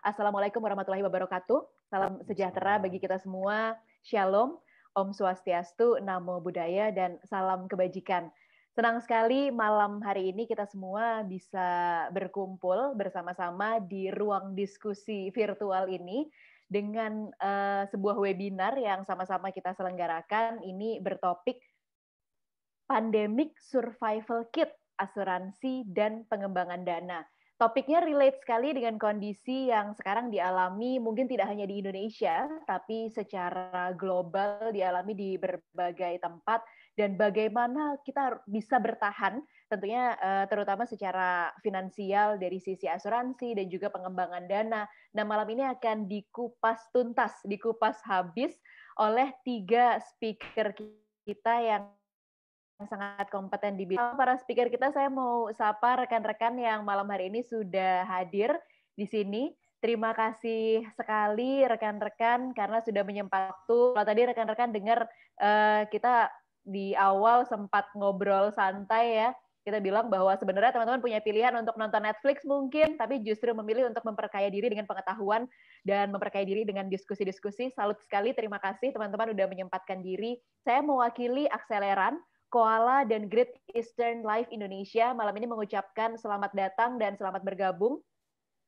Assalamualaikum warahmatullahi wabarakatuh. Salam sejahtera bagi kita semua. Shalom, Om Swastiastu, Namo Buddhaya, dan salam kebajikan. Senang sekali malam hari ini kita semua bisa berkumpul bersama-sama di ruang diskusi virtual ini dengan sebuah webinar yang sama-sama kita selenggarakan. Ini bertopik Pandemic Survival Kit, Asuransi dan Pengembangan Dana. Topiknya relate sekali dengan kondisi yang sekarang dialami mungkin tidak hanya di Indonesia, tapi secara global dialami di berbagai tempat, dan bagaimana kita bisa bertahan, tentunya terutama secara finansial dari sisi asuransi dan juga pengembangan dana. Nah, malam ini akan dikupas tuntas, dikupas habis oleh 3 speaker kita yang sangat kompeten di bidang. Para speaker kita, saya mau sapa rekan-rekan yang malam hari ini sudah hadir di sini. Terima kasih sekali rekan-rekan karena sudah menyempatkan waktu. Kalau tadi rekan-rekan dengar kita di awal sempat ngobrol santai ya. Kita bilang bahwa sebenarnya teman-teman punya pilihan untuk nonton Netflix mungkin, tapi justru memilih untuk memperkaya diri dengan pengetahuan dan memperkaya diri dengan diskusi-diskusi. Salut sekali, terima kasih teman-teman sudah menyempatkan diri. Saya mewakili Akseleran, Koala, dan Great Eastern Life Indonesia malam ini mengucapkan selamat datang dan selamat bergabung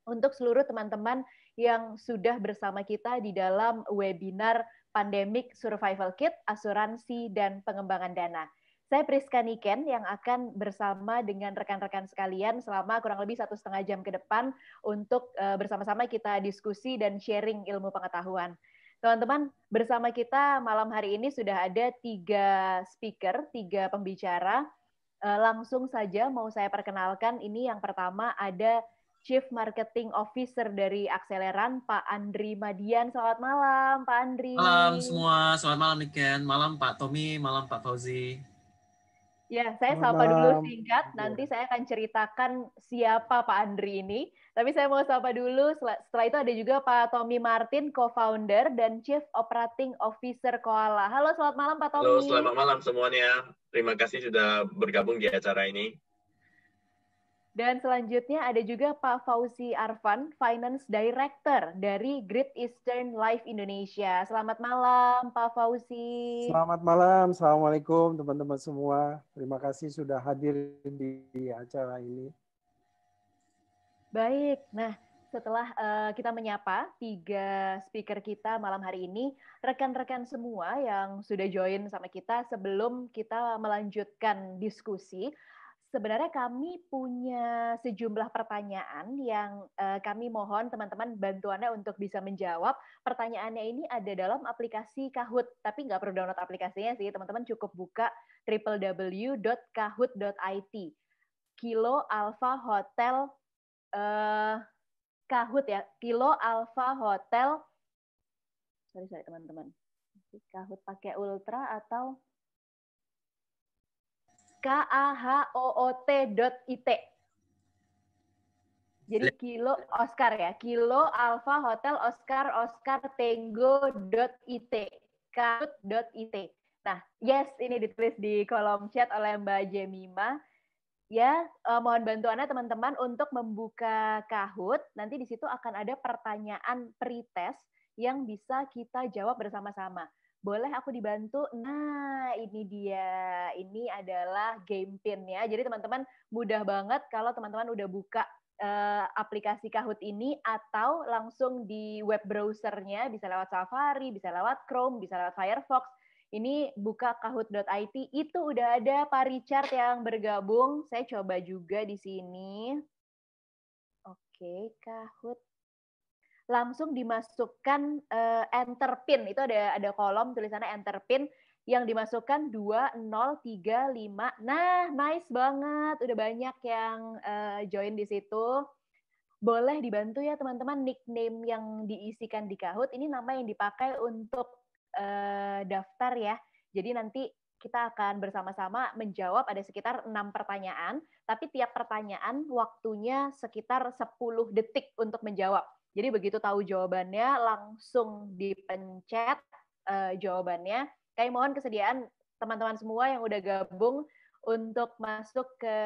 untuk seluruh teman-teman yang sudah bersama kita di dalam webinar Pandemic Survival Kit, Asuransi dan Pengembangan Dana. Saya Priska Niken yang akan bersama dengan rekan-rekan sekalian selama kurang lebih 1,5 jam ke depan untuk bersama-sama kita diskusi dan sharing ilmu pengetahuan. Teman-teman, bersama kita malam hari ini sudah ada 3 speaker, 3 pembicara. Langsung saja mau saya perkenalkan, ini yang pertama ada Chief Marketing Officer dari Akseleran, Pak Andri Madian. Selamat malam, Pak Andri. Malam semua, selamat malam Niken, malam Pak Tommy, malam Pak Fauzi. Ya, saya sapa dulu singkat, nanti saya akan ceritakan siapa Pak Andri ini. Tapi saya mau sapa dulu, setelah itu ada juga Pak Tommy Martin, co-founder dan Chief Operating Officer Koala. Halo, selamat malam Pak Tommy. Halo, selamat malam semuanya. Terima kasih sudah bergabung di acara ini. Dan selanjutnya ada juga Pak Fauzi Arfan, Finance Director dari Great Eastern Life Indonesia. Selamat malam Pak Fauzi. Selamat malam, Assalamualaikum teman-teman semua. Terima kasih sudah hadir di acara ini. Baik, nah setelah kita menyapa 3 speaker kita malam hari ini, rekan-rekan semua yang sudah join sama kita, sebelum kita melanjutkan diskusi, sebenarnya kami punya sejumlah pertanyaan yang kami mohon teman-teman bantuannya untuk bisa menjawab. Pertanyaannya ini ada dalam aplikasi Kahoot, tapi nggak perlu download aplikasinya sih, teman-teman cukup buka www.kahoot.it. Kilo Alpha Hotel Kahoot ya, Kilo Alpha Hotel. Sorry teman-teman. Kahoot pakai Ultra atau kahoot.it. Jadi Kilo Oscar ya, Kilo Alpha Hotel Oscar Tango.it, kahoot.it. Nah, yes, ini ditulis di kolom chat oleh Mbak Jemima. Ya, mohon bantuannya teman-teman untuk membuka Kahoot. Nanti di situ akan ada pertanyaan pretest yang bisa kita jawab bersama-sama. Boleh aku dibantu? Nah, ini dia. Ini adalah game pin ya. Jadi teman-teman mudah banget kalau teman-teman udah buka aplikasi Kahoot ini atau langsung di web browsernya, bisa lewat Safari, bisa lewat Chrome, bisa lewat Firefox. Ini buka kahoot.it, itu udah ada Pak Richard yang bergabung. Saya coba juga di sini. Oke, Kahoot. Langsung dimasukkan enter pin. Itu ada kolom tulisannya enter pin yang dimasukkan 2035. Nah, nice banget. Udah banyak yang join di situ. Boleh dibantu ya teman-teman nickname yang diisikan di Kahoot. Ini nama yang dipakai untuk daftar ya. Jadi nanti kita akan bersama-sama menjawab, ada sekitar 6 pertanyaan, tapi tiap pertanyaan waktunya sekitar 10 detik untuk menjawab. Jadi begitu tahu jawabannya langsung dipencet jawabannya. Kami mohon kesediaan teman-teman semua yang udah gabung untuk masuk ke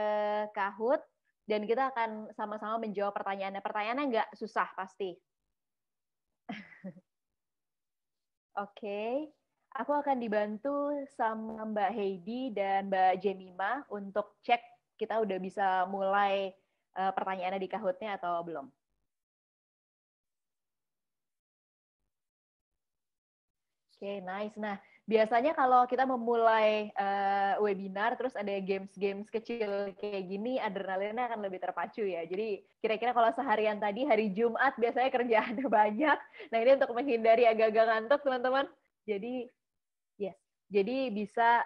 Kahoot dan kita akan sama-sama menjawab pertanyaannya. Pertanyaannya nggak susah pasti. Oke. Aku akan dibantu sama Mbak Heidi dan Mbak Jemima untuk cek kita udah bisa mulai pertanyaannya di Kahoot-nya atau belum. Oke, nice. Nah, biasanya kalau kita memulai webinar, terus ada games-games kecil kayak gini, adrenalinnya akan lebih terpacu ya. Jadi, kira-kira kalau seharian tadi, hari Jumat, biasanya kerjaannya banyak. Nah, ini untuk menghindari agak-agak ngantuk, teman-teman. Jadi, yes. Jadi bisa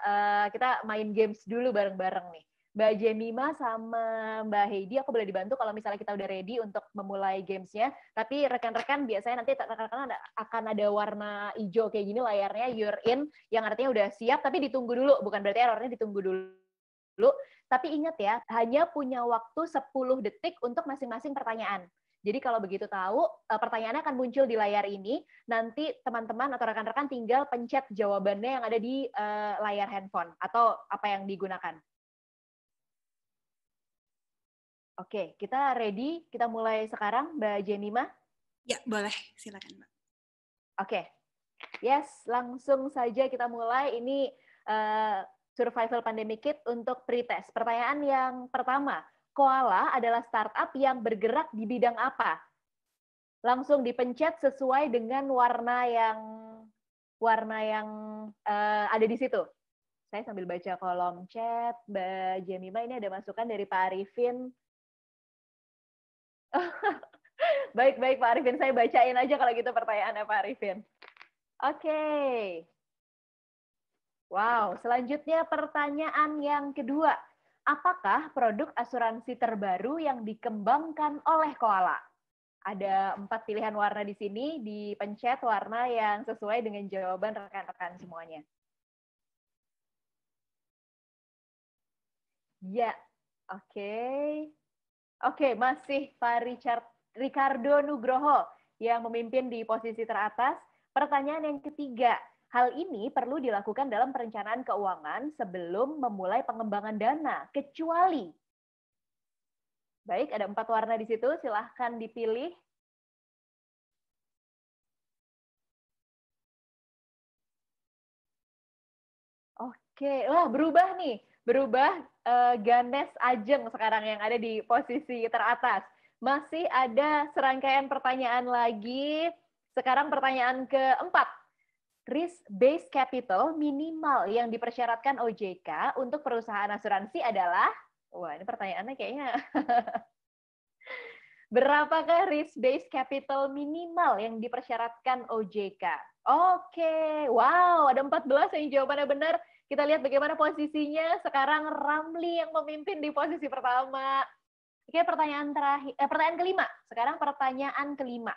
kita main games dulu bareng-bareng nih. Mbak Jemima sama Mbak Heidi, aku boleh dibantu kalau misalnya kita udah ready untuk memulai gamesnya. Tapi rekan-rekan biasanya nanti rekan-rekan akan ada warna hijau kayak gini layarnya, you're in, yang artinya udah siap, tapi ditunggu dulu. Bukan berarti errornya ditunggu dulu. Tapi ingat ya, hanya punya waktu 10 detik untuk masing-masing pertanyaan. Jadi kalau begitu tahu, pertanyaannya akan muncul di layar ini, nanti teman-teman atau rekan-rekan tinggal pencet jawabannya yang ada di layar handphone atau apa yang digunakan. Oke, kita ready, kita mulai sekarang, Mbak Jemima. Ya, boleh. Silakan, Mbak. Oke. Yes, langsung saja kita mulai. Ini Survival Pandemic Kit untuk pretest. Pertanyaan yang pertama, Koala adalah startup yang bergerak di bidang apa? Langsung dipencet sesuai dengan warna yang ada di situ. Saya sambil baca kolom chat, Mbak Jemima, ini ada masukan dari Pak Arifin. Baik, Pak Arifin, saya bacain aja kalau gitu pertanyaannya Pak Arifin. Oke. Wow, selanjutnya pertanyaan yang kedua. Apakah produk asuransi terbaru yang dikembangkan oleh Koala? Ada 4 pilihan warna di sini, dipencet warna yang sesuai dengan jawaban rekan-rekan semuanya. Ya, oke. Oke, masih Pak Ricardo Nugroho yang memimpin di posisi teratas. Pertanyaan yang ketiga, hal ini perlu dilakukan dalam perencanaan keuangan sebelum memulai pengembangan dana, kecuali. Baik, ada 4 warna di situ, silahkan dipilih. Oke, wah berubah nih. Berubah Ganes Ajeng sekarang yang ada di posisi teratas. Masih ada serangkaian pertanyaan lagi. Sekarang pertanyaan keempat. Risk-based capital minimal yang dipersyaratkan OJK untuk perusahaan asuransi adalah, wah ini pertanyaannya kayaknya, berapakah risk-based capital minimal yang dipersyaratkan OJK? Oke, wow, ada 14 yang jawabannya benar. Kita lihat bagaimana posisinya. Sekarang Ramli yang memimpin di posisi pertama. Oke, pertanyaan kelima. Sekarang pertanyaan kelima.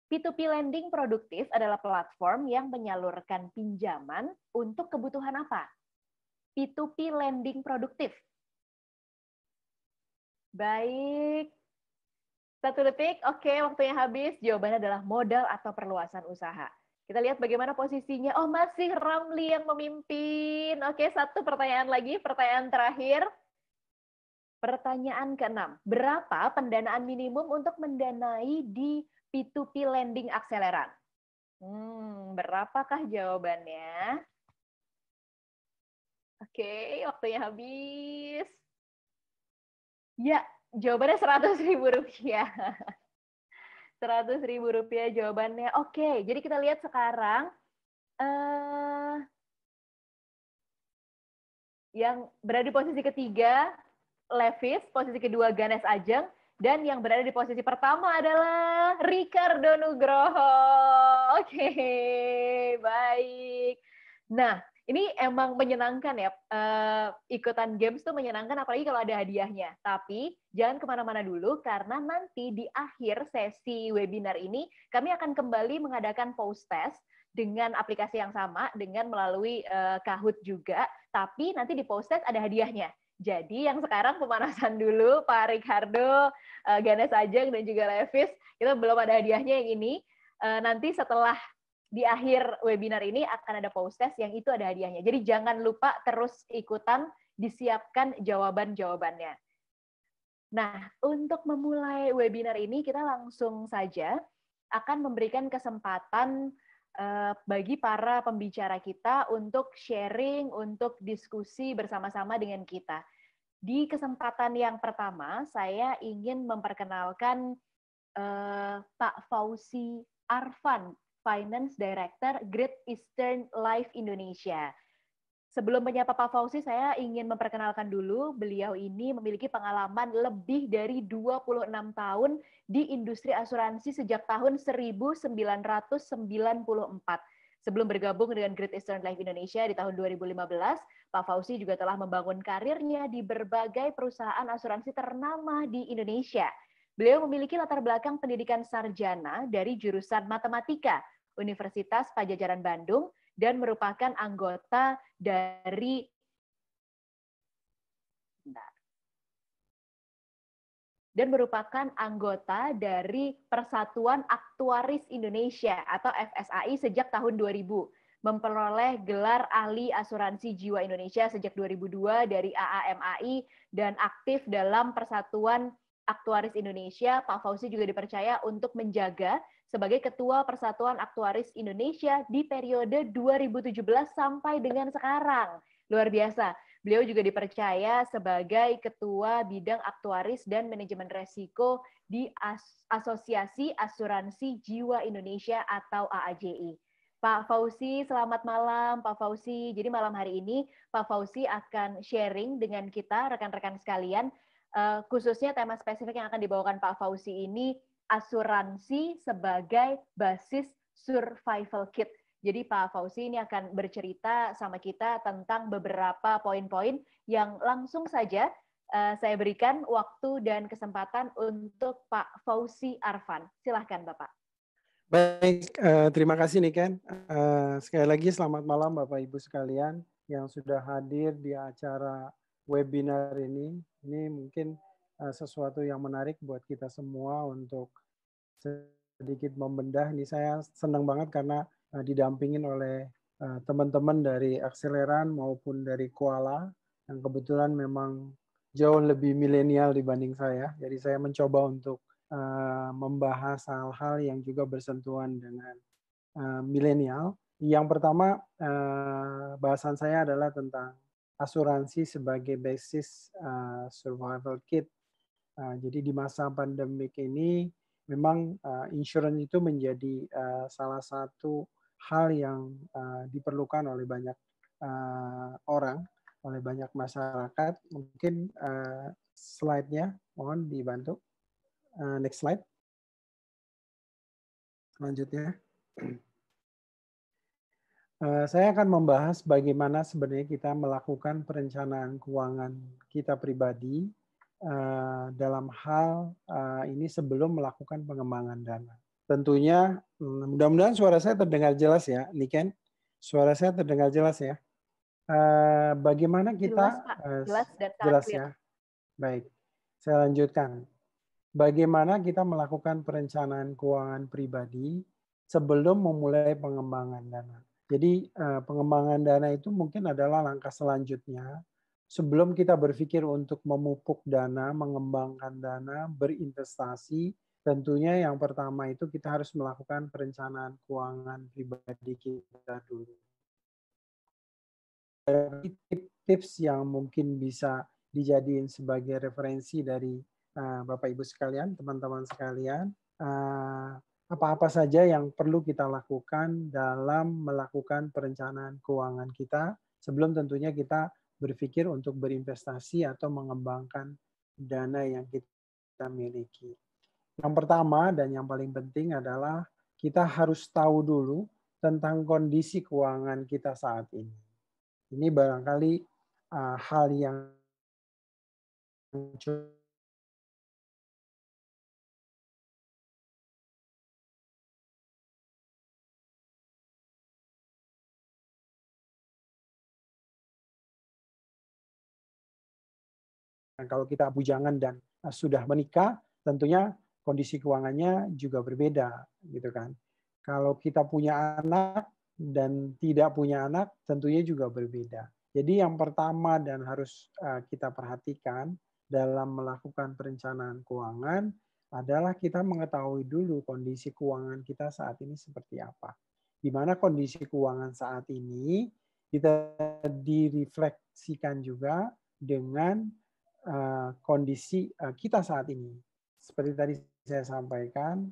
P2P lending produktif adalah platform yang menyalurkan pinjaman untuk kebutuhan apa? P2P lending produktif. Baik. 1 detik. Oke, waktunya habis. Jawabannya adalah modal atau perluasan usaha. Kita lihat bagaimana posisinya. Oh, masih Ramli yang memimpin. Oke, 1 pertanyaan lagi. Pertanyaan terakhir. Pertanyaan ke-6. Berapa pendanaan minimum untuk mendanai di P2P lending akseleran? Berapakah jawabannya? Oke, waktunya habis. Ya, jawabannya Rp100.000. Rp100.000 jawabannya. Oke, jadi kita lihat sekarang yang berada di posisi ketiga Levis, posisi kedua Ganes Ajeng, dan yang berada di posisi pertama adalah Ricardo Nugroho. Oke, baik. Nah, ini emang menyenangkan ya, ikutan games tuh menyenangkan apalagi kalau ada hadiahnya. Tapi jangan kemana-mana dulu karena nanti di akhir sesi webinar ini kami akan kembali mengadakan post test dengan aplikasi yang sama, dengan melalui Kahoot juga. Tapi nanti di post test ada hadiahnya. Jadi yang sekarang pemanasan dulu, Pak Ricardo, Ganes Ajeng, dan juga Levis, itu belum ada hadiahnya yang ini. Nanti setelah di akhir webinar ini akan ada post test yang itu ada hadiahnya. Jadi jangan lupa terus ikutan, disiapkan jawaban-jawabannya. Nah, untuk memulai webinar ini kita langsung saja akan memberikan kesempatan bagi para pembicara kita untuk sharing, untuk diskusi bersama-sama dengan kita. Di kesempatan yang pertama, saya ingin memperkenalkan Pak Fauzi Arfan, Finance Director Great Eastern Life Indonesia. Sebelum menyapa Pak Fauzi, saya ingin memperkenalkan dulu, beliau ini memiliki pengalaman lebih dari 26 tahun di industri asuransi sejak tahun 1994. Sebelum bergabung dengan Great Eastern Life Indonesia di tahun 2015, Pak Fauzi juga telah membangun karirnya di berbagai perusahaan asuransi ternama di Indonesia. Beliau memiliki latar belakang pendidikan sarjana dari jurusan Matematika Universitas Padjadjaran Bandung, dan merupakan anggota dari Persatuan Aktuaris Indonesia atau FSAI sejak tahun 2000. Memperoleh gelar ahli asuransi jiwa Indonesia sejak 2002 dari AAMAI dan aktif dalam Persatuan Aktuaris Indonesia. Pak Fauzi juga dipercaya untuk menjaga sebagai Ketua Persatuan Aktuaris Indonesia di periode 2017 sampai dengan sekarang. Luar biasa. Beliau juga dipercaya sebagai Ketua Bidang Aktuaris dan Manajemen Resiko di Asosiasi Asuransi Jiwa Indonesia atau AAJI. Pak Fauzi, selamat malam Pak Fauzi. Jadi malam hari ini Pak Fauzi akan sharing dengan kita, rekan-rekan sekalian, khususnya tema spesifik yang akan dibawakan Pak Fauzi ini, asuransi sebagai basis survival kit. Jadi Pak Fauzi ini akan bercerita sama kita tentang beberapa poin-poin yang langsung saja saya berikan waktu dan kesempatan untuk Pak Fauzi Arfan. Silahkan Bapak. Baik, terima kasih Niken. Sekali lagi selamat malam Bapak Ibu sekalian yang sudah hadir di acara webinar ini. Ini mungkin sesuatu yang menarik buat kita semua untuk sedikit membedah. Ini saya senang banget karena didampingin oleh teman-teman dari Akseleran maupun dari Koala yang kebetulan memang jauh lebih milenial dibanding saya. Jadi saya mencoba untuk membahas hal-hal yang juga bersentuhan dengan milenial. Yang pertama, bahasan saya adalah tentang asuransi sebagai basis survival kit. Jadi di masa pandemik ini memang insurance itu menjadi salah satu hal yang diperlukan oleh banyak orang, oleh banyak masyarakat. Mungkin slide-nya mohon dibantu. Next slide. Selanjutnya. Saya akan membahas bagaimana sebenarnya kita melakukan perencanaan keuangan kita pribadi dalam hal ini sebelum melakukan pengembangan dana. Tentunya, mudah-mudahan suara saya terdengar jelas ya, Niken. Suara saya terdengar jelas ya. Bagaimana kita jelas dan jelas ya. Baik, saya lanjutkan. Bagaimana kita melakukan perencanaan keuangan pribadi sebelum memulai pengembangan dana. Jadi pengembangan dana itu mungkin adalah langkah selanjutnya sebelum kita berpikir untuk memupuk dana, mengembangkan dana, berinvestasi. Tentunya yang pertama itu kita harus melakukan perencanaan keuangan pribadi kita dulu. Tips yang mungkin bisa dijadiin sebagai referensi dari Bapak Ibu sekalian, teman-teman sekalian, apa-apa saja yang perlu kita lakukan dalam melakukan perencanaan keuangan kita sebelum tentunya kita berpikir untuk berinvestasi atau mengembangkan dana yang kita miliki. Yang pertama dan yang paling penting adalah kita harus tahu dulu tentang kondisi keuangan kita saat ini. Ini barangkali hal yang kalau kita bujangan dan sudah menikah, tentunya kondisi keuangannya juga berbeda, gitu kan. Kalau kita punya anak dan tidak punya anak, tentunya juga berbeda. Jadi yang pertama dan harus kita perhatikan dalam melakukan perencanaan keuangan adalah kita mengetahui dulu kondisi keuangan kita saat ini seperti apa. di mana kondisi keuangan saat ini kita direfleksikan juga dengan kondisi kita saat ini. Seperti tadi saya sampaikan,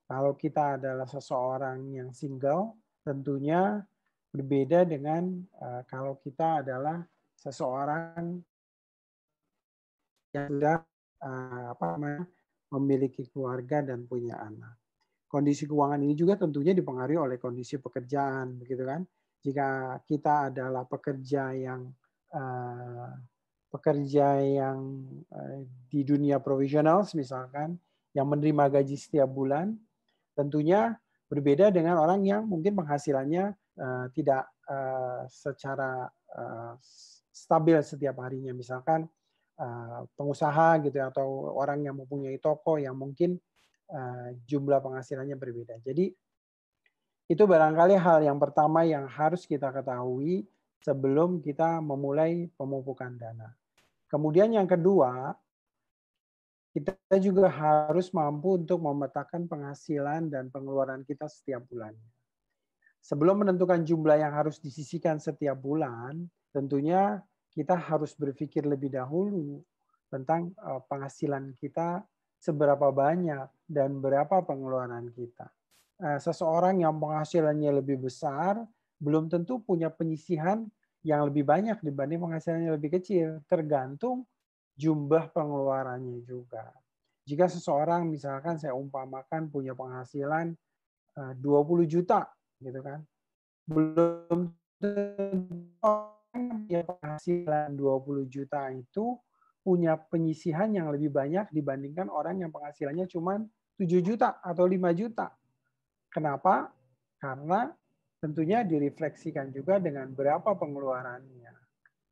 kalau kita adalah seseorang yang single, tentunya berbeda dengan kalau kita adalah seseorang yang sudah memiliki keluarga dan punya anak. Kondisi keuangan ini juga tentunya dipengaruhi oleh kondisi pekerjaan, begitu kan? Jika kita adalah pekerja yang di dunia profesional, misalkan, yang menerima gaji setiap bulan, tentunya berbeda dengan orang yang mungkin penghasilannya tidak secara stabil setiap harinya, misalkan pengusaha gitu atau orang yang mempunyai toko yang mungkin jumlah penghasilannya berbeda. Jadi itu barangkali hal yang pertama yang harus kita ketahui sebelum kita memulai pemupukan dana. Kemudian yang kedua, kita juga harus mampu untuk memetakan penghasilan dan pengeluaran kita setiap bulannya. Sebelum menentukan jumlah yang harus disisihkan setiap bulan, tentunya kita harus berpikir lebih dahulu tentang penghasilan kita seberapa banyak dan berapa pengeluaran kita. Seseorang yang penghasilannya lebih besar belum tentu punya penyisihan yang lebih banyak dibanding penghasilannya lebih kecil, tergantung jumlah pengeluarannya juga. Jika seseorang misalkan saya umpamakan punya penghasilan 20 juta gitu kan, belum punya penghasilan 20 juta itu punya penyisihan yang lebih banyak dibandingkan orang yang penghasilannya cuma 7 juta atau 5 juta. Kenapa? Karena tentunya direfleksikan juga dengan berapa pengeluarannya.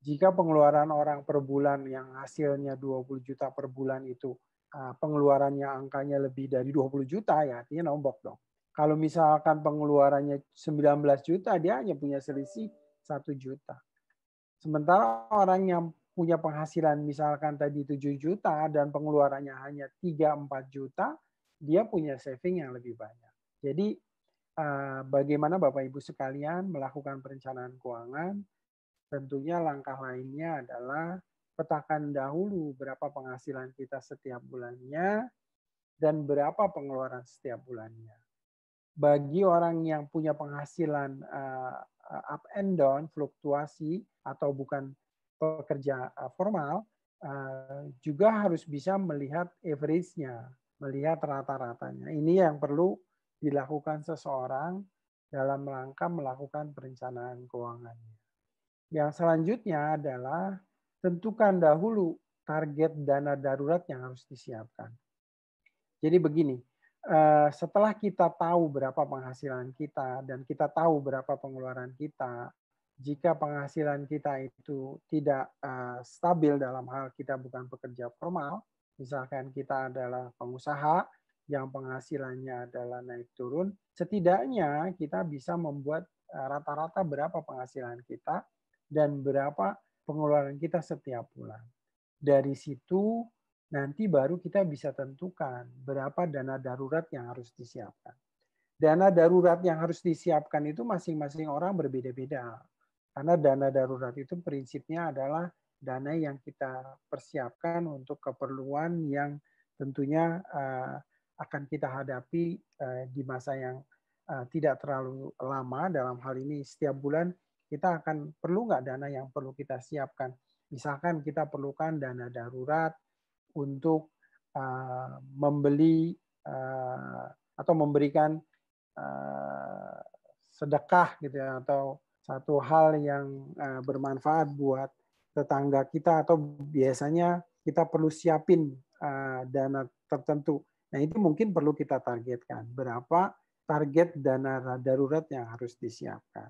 Jika pengeluaran orang per bulan yang hasilnya 20 juta per bulan itu pengeluarannya angkanya lebih dari 20 juta, ya artinya nombok dong. Kalau misalkan pengeluarannya 19 juta, dia hanya punya selisih 1 juta. Sementara orang yang punya penghasilan misalkan tadi 7 juta dan pengeluarannya hanya 3-4 juta, dia punya saving yang lebih banyak. Jadi bagaimana Bapak Ibu sekalian melakukan perencanaan keuangan? Tentunya langkah lainnya adalah petakan dahulu berapa penghasilan kita setiap bulannya dan berapa pengeluaran setiap bulannya. Bagi orang yang punya penghasilan up and down, fluktuasi atau bukan pekerja formal, juga harus bisa melihat average-nya, melihat rata-ratanya. Ini yang perlu dilakukan seseorang dalam rangka melakukan perencanaan keuangannya. Yang selanjutnya adalah tentukan dahulu target dana darurat yang harus disiapkan. Jadi begini, setelah kita tahu berapa penghasilan kita dan kita tahu berapa pengeluaran kita, jika penghasilan kita itu tidak stabil dalam hal kita bukan pekerja formal, misalkan kita adalah pengusaha yang penghasilannya adalah naik turun, setidaknya kita bisa membuat rata-rata berapa penghasilan kita dan berapa pengeluaran kita setiap bulan. Dari situ nanti baru kita bisa tentukan berapa dana darurat yang harus disiapkan. Dana darurat yang harus disiapkan itu masing-masing orang berbeda-beda. Karena dana darurat itu prinsipnya adalah dana yang kita persiapkan untuk keperluan yang tentunya akan kita hadapi di masa yang tidak terlalu lama. Dalam hal ini setiap bulan kita akan perlu nggak dana yang perlu kita siapkan. Misalkan kita perlukan dana darurat untuk membeli atau memberikan sedekah gitu ya, atau satu hal yang bermanfaat buat tetangga kita, atau biasanya kita perlu siapin dana tertentu. Nah, itu mungkin perlu kita targetkan berapa target dana darurat yang harus disiapkan.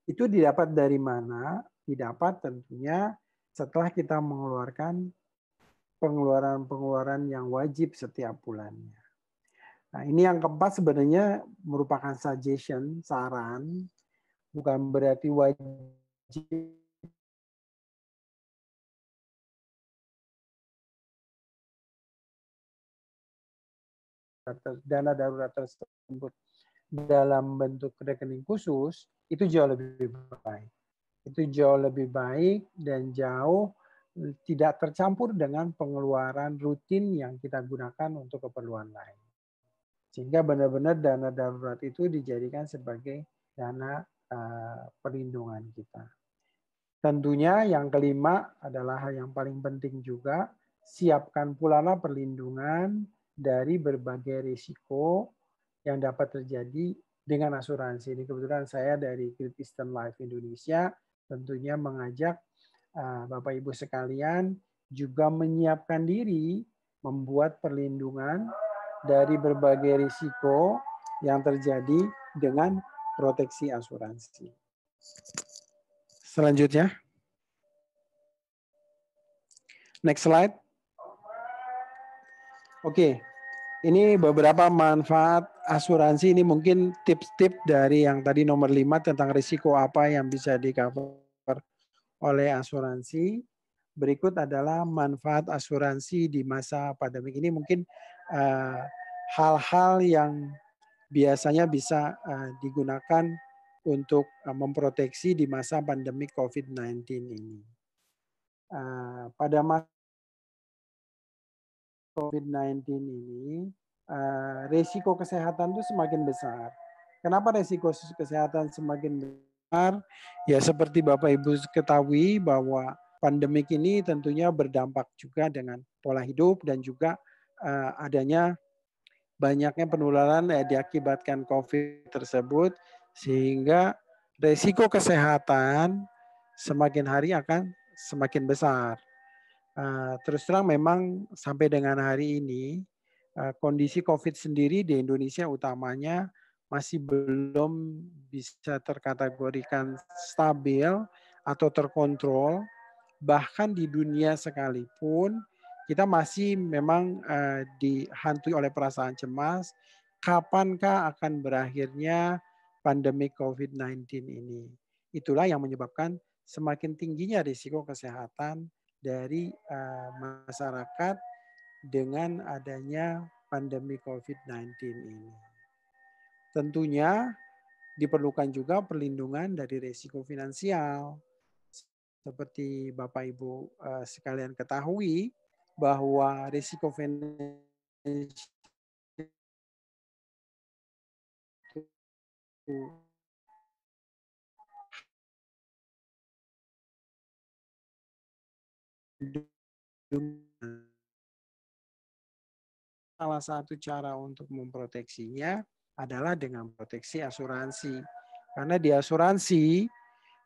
Itu didapat dari mana? Didapat tentunya setelah kita mengeluarkan pengeluaran-pengeluaran yang wajib setiap bulannya. Nah, ini yang keempat sebenarnya merupakan suggestion, saran, bukan berarti wajib dana darurat tersebut. dalam bentuk rekening khusus, itu jauh lebih baik. Itu jauh lebih baik dan jauh tidak tercampur dengan pengeluaran rutin yang kita gunakan untuk keperluan lain. Sehingga benar-benar dana darurat itu dijadikan sebagai dana perlindungan kita. Tentunya yang kelima adalah hal yang paling penting juga, siapkan pula perlindungan dari berbagai risiko yang dapat terjadi dengan asuransi. Ini kebetulan saya dari Great Eastern Life Indonesia tentunya mengajak Bapak Ibu sekalian juga menyiapkan diri membuat perlindungan dari berbagai risiko yang terjadi dengan proteksi asuransi. Selanjutnya, next slide. Oke, ini beberapa manfaat asuransi. Ini mungkin tips-tips dari yang tadi nomor 5 tentang risiko apa yang bisa di-cover oleh asuransi. Berikut adalah manfaat asuransi di masa pandemi. Ini mungkin hal-hal yang biasanya bisa digunakan untuk memproteksi di masa pandemi COVID-19 ini. Pada masa COVID-19 ini, risiko kesehatan itu semakin besar. Kenapa risiko kesehatan semakin besar? Ya seperti Bapak Ibu ketahui bahwa pandemik ini tentunya berdampak juga dengan pola hidup dan juga adanya banyaknya penularan diakibatkan COVID tersebut, sehingga risiko kesehatan semakin hari akan semakin besar. Terus terang memang sampai dengan hari ini kondisi COVID sendiri di Indonesia utamanya masih belum bisa terkategorikan stabil atau terkontrol. Bahkan di dunia sekalipun kita masih memang dihantui oleh perasaan cemas, kapankah akan berakhirnya pandemi COVID-19 ini. Itulah yang menyebabkan semakin tingginya risiko kesehatan dari masyarakat dengan adanya pandemi COVID-19 ini. Tentunya diperlukan juga perlindungan dari risiko finansial. Seperti Bapak Ibu sekalian ketahui bahwa risiko finansial salah satu cara untuk memproteksinya adalah dengan proteksi asuransi. Karena di asuransi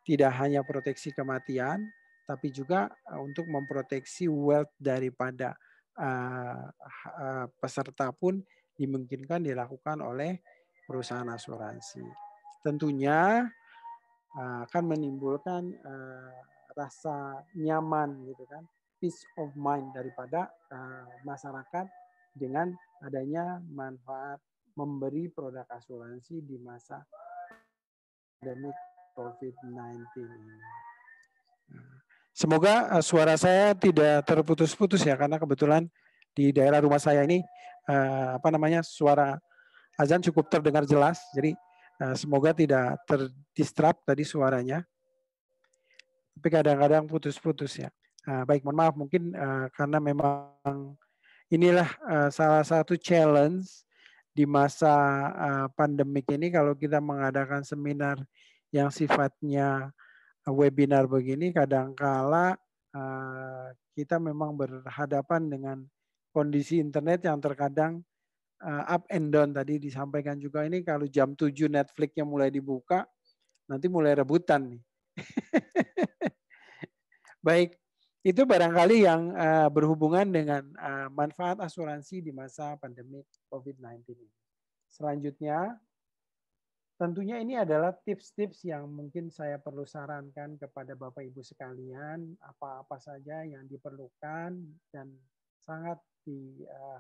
tidak hanya proteksi kematian, tapi juga untuk memproteksi wealth daripada peserta pun dimungkinkan dilakukan oleh perusahaan asuransi. Tentunya akan menimbulkan rasa nyaman gitu kan, peace of mind daripada masyarakat dengan adanya manfaat memberi produk asuransi di masa pandemi COVID-19 ini. Semoga suara saya tidak terputus-putus ya, karena kebetulan di daerah rumah saya ini suara azan cukup terdengar jelas, jadi semoga tidak terdistract tadi suaranya. Tapi kadang-kadang putus-putus ya. Baik, mohon maaf mungkin karena memang inilah salah satu challenge di masa pandemik ini kalau kita mengadakan seminar yang sifatnya webinar begini, kadangkala kita memang berhadapan dengan kondisi internet yang terkadang up and down. Tadi disampaikan juga ini kalau jam 7 Netflix-nya mulai dibuka, nanti mulai rebutan nih. Baik, itu barangkali yang berhubungan dengan manfaat asuransi di masa pandemi COVID-19 ini. Selanjutnya, tentunya ini adalah tips-tips yang mungkin saya perlu sarankan kepada Bapak Ibu sekalian, apa-apa saja yang diperlukan dan sangat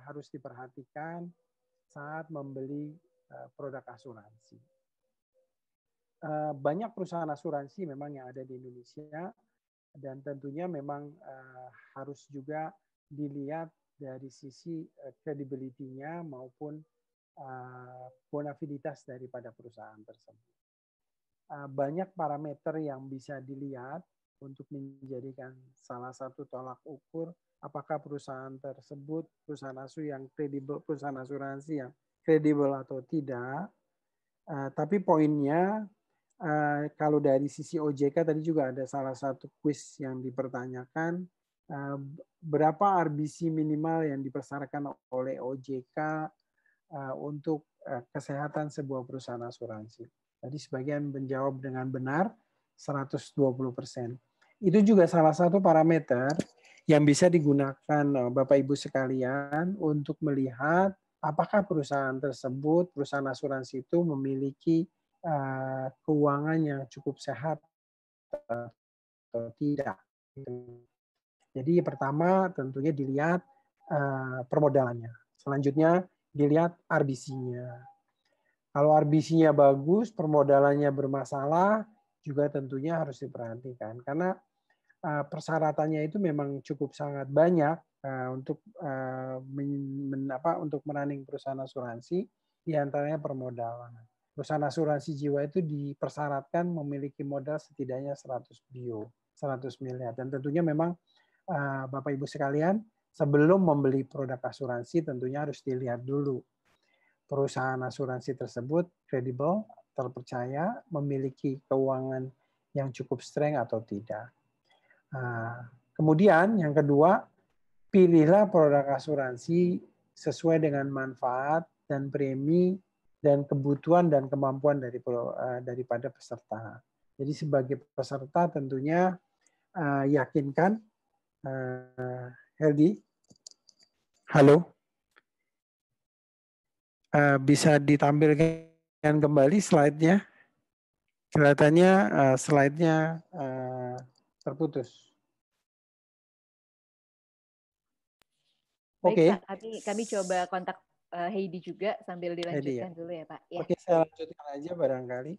harus diperhatikan saat membeli produk asuransi. Banyak perusahaan asuransi memang yang ada di Indonesia, dan tentunya memang harus juga dilihat dari sisi credibility-nya maupun bonafiditas daripada perusahaan tersebut. Banyak parameter yang bisa dilihat untuk menjadikan salah satu tolak ukur apakah perusahaan tersebut perusahaan yang kredibel, perusahaan asuransi yang kredibel atau tidak. Tapi poinnya kalau dari sisi OJK tadi juga ada salah satu kuis yang dipertanyakan, berapa RBC minimal yang dipersyaratkan oleh OJK untuk kesehatan sebuah perusahaan asuransi. Tadi sebagian menjawab dengan benar, 120%. Itu juga salah satu parameter yang bisa digunakan Bapak Ibu sekalian untuk melihat apakah perusahaan tersebut, perusahaan asuransi itu memiliki keuangan yang cukup sehat atau tidak. Jadi pertama tentunya dilihat permodalannya. Selanjutnya dilihat RBC-nya. Kalau RBC-nya bagus, permodalannya bermasalah, juga tentunya harus diperhatikan. Karena persyaratannya itu memang cukup sangat banyak untuk running perusahaan asuransi, diantaranya permodalan. Perusahaan asuransi jiwa itu dipersyaratkan memiliki modal setidaknya 100 miliar. Dan tentunya memang Bapak Ibu sekalian, sebelum membeli produk asuransi tentunya harus dilihat dulu perusahaan asuransi tersebut kredibel, terpercaya, memiliki keuangan yang cukup strong atau tidak. Kemudian yang kedua, pilihlah produk asuransi sesuai dengan manfaat dan premi dan kebutuhan dan kemampuan daripada peserta. Jadi sebagai peserta tentunya yakinkan, Heldi, halo, bisa ditampilkan kembali slide-nya. Kelihatannya slide-nya terputus. Baik, Oke. Pak, kami coba kontak Heidi juga sambil dilanjutkan dulu ya, Pak. Ya. Oke, saya lanjutkan aja barangkali.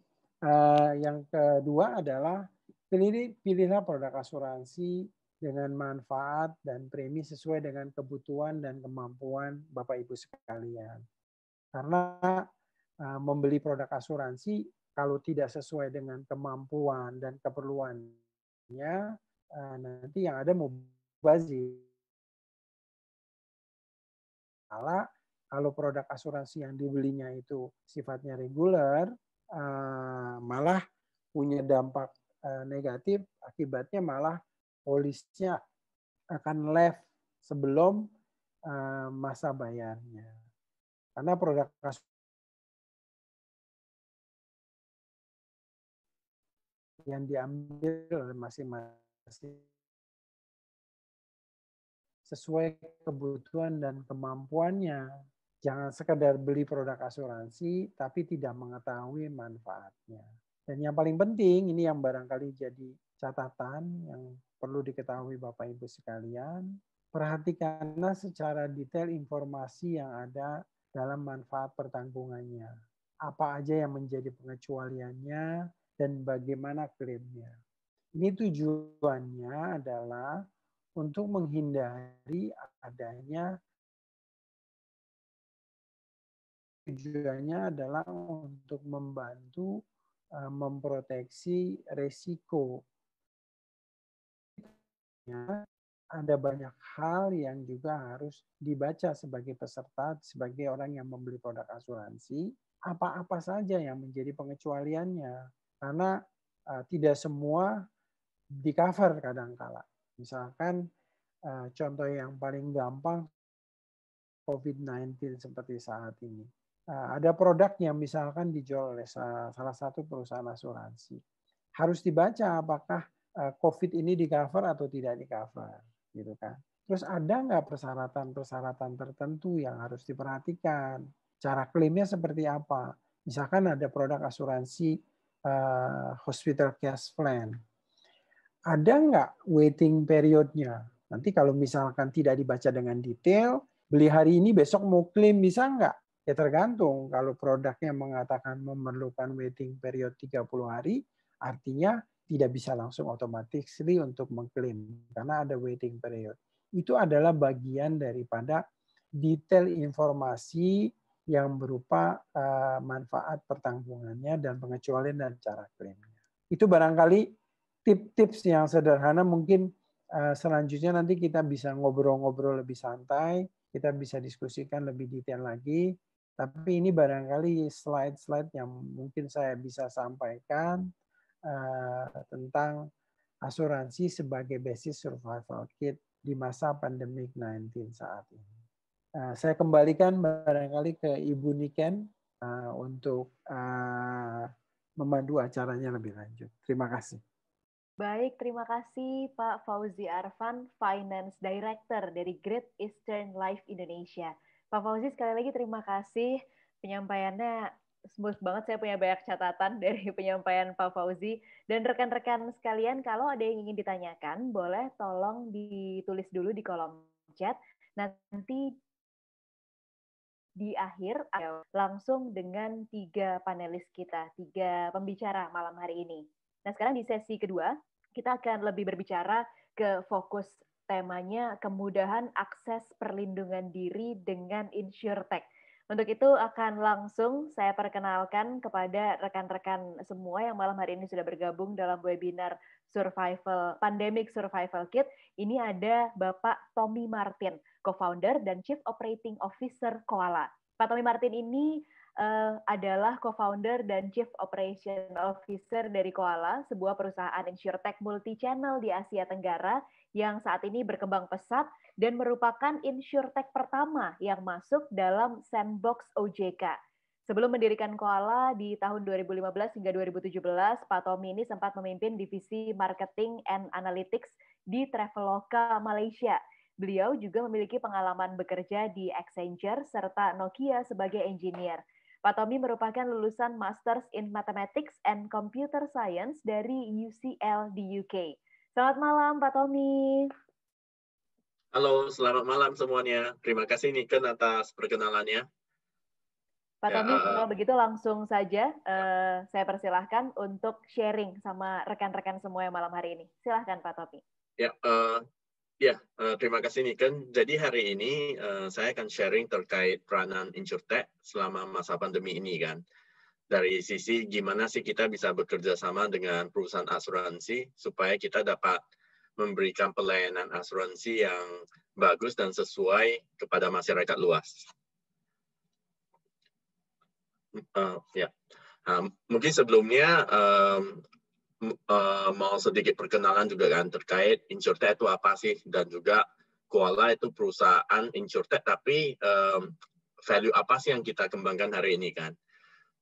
Yang kedua adalah pilihlah produk asuransi dengan manfaat dan premi sesuai dengan kebutuhan dan kemampuan Bapak Ibu sekalian. Karena membeli produk asuransi kalau tidak sesuai dengan kemampuan dan keperluannya, nanti yang ada mubazir. Kalau produk asuransi yang dibelinya itu sifatnya reguler, malah punya dampak negatif, akibatnya malah polisnya akan left sebelum masa bayarnya. Karena produk asuransi yang diambil oleh masing-masing sesuai kebutuhan dan kemampuannya. Jangan sekedar beli produk asuransi, tapi tidak mengetahui manfaatnya. Dan yang paling penting, ini yang barangkali jadi catatan yang perlu diketahui Bapak Ibu sekalian, perhatikanlah secara detail informasi yang ada dalam manfaat pertanggungannya. Apa aja yang menjadi pengecualiannya, dan bagaimana klaimnya. Ini tujuannya adalah untuk menghindari adanya untuk membantu memproteksi resiko. Ada banyak hal yang juga harus dibaca sebagai peserta, sebagai orang yang membeli produk asuransi, apa-apa saja yang menjadi pengecualiannya. Karena tidak semua di-cover kadang-kala. Misalkan contoh yang paling gampang COVID-19 seperti saat ini. Ada produk yang misalkan dijual oleh salah satu perusahaan asuransi. Harus dibaca apakah COVID ini di-cover atau tidak di-cover, gitu kan. Terus ada nggak persyaratan-persyaratan tertentu yang harus diperhatikan? Cara klaimnya seperti apa? Misalkan ada produk asuransi hospital cash plan. Ada nggak waiting periodnya? Nanti kalau misalkan tidak dibaca dengan detail, beli hari ini besok mau klaim bisa nggak? Ya tergantung. Kalau produknya mengatakan memerlukan waiting period 30 hari, artinya tidak bisa langsung otomatis untuk mengklaim karena ada waiting period. Itu adalah bagian daripada detail informasi yang berupa manfaat pertanggungannya dan pengecualian dan cara klaimnya. Itu barangkali tips-tips yang sederhana, mungkin selanjutnya nanti kita bisa ngobrol-ngobrol lebih santai, kita bisa diskusikan lebih detail lagi, tapi ini barangkali slide-slide yang mungkin saya bisa sampaikan tentang asuransi sebagai basis survival kit di masa pandemi 19 saat ini. Saya kembalikan barangkali ke Ibu Niken untuk memandu acaranya lebih lanjut. Terima kasih. Baik, terima kasih Pak Fauzi Arfan, Finance Director dari Great Eastern Life Indonesia. Pak Fauzi, sekali lagi terima kasih. Penyampaiannya smooth banget, saya punya banyak catatan dari penyampaian Pak Fauzi. Dan rekan-rekan sekalian, kalau ada yang ingin ditanyakan, boleh tolong ditulis dulu di kolom chat. Nanti di akhir langsung dengan 3 panelis kita, 3 pembicara malam hari ini. Nah, sekarang di sesi kedua, kita akan lebih berbicara ke fokus temanya kemudahan akses perlindungan diri dengan InsurTech. Untuk itu akan langsung saya perkenalkan kepada rekan-rekan semua yang malam hari ini sudah bergabung dalam webinar Pandemic Survival Kit. Ini ada Bapak Tommy Martin, co-founder dan Chief Operating Officer Koala. Pak Tommy Martin ini adalah co-founder dan Chief Operation Officer dari Koala, sebuah perusahaan InsurTech multi-channel di Asia Tenggara yang saat ini berkembang pesat dan merupakan InsurTech pertama yang masuk dalam sandbox OJK. Sebelum mendirikan Koala di tahun 2015 hingga 2017, Pak Tommy ini sempat memimpin divisi Marketing and Analytics di Traveloka Malaysia. Beliau juga memiliki pengalaman bekerja di Accenture serta Nokia sebagai engineer. Pak Tommy merupakan lulusan Masters in Mathematics and Computer Science dari UCL di UK. Selamat malam, Pak Tommy. Halo, selamat malam semuanya. Terima kasih Niken atas perkenalannya. Pak Tommy, kalau begitu langsung saja saya persilahkan untuk sharing sama rekan-rekan semua yang malam hari ini. Silahkan Pak Tommy. Terima kasih Niken. Jadi hari ini saya akan sharing terkait peranan InsurTech selama masa pandemi ini kan. Dari sisi gimana sih kita bisa bekerja sama dengan perusahaan asuransi supaya kita dapat memberikan pelayanan asuransi yang bagus dan sesuai kepada masyarakat luas. Mungkin sebelumnya mau sedikit perkenalan juga kan terkait InsurTech itu apa sih, dan juga Koala itu perusahaan InsurTech, tapi value apa sih yang kita kembangkan hari ini kan.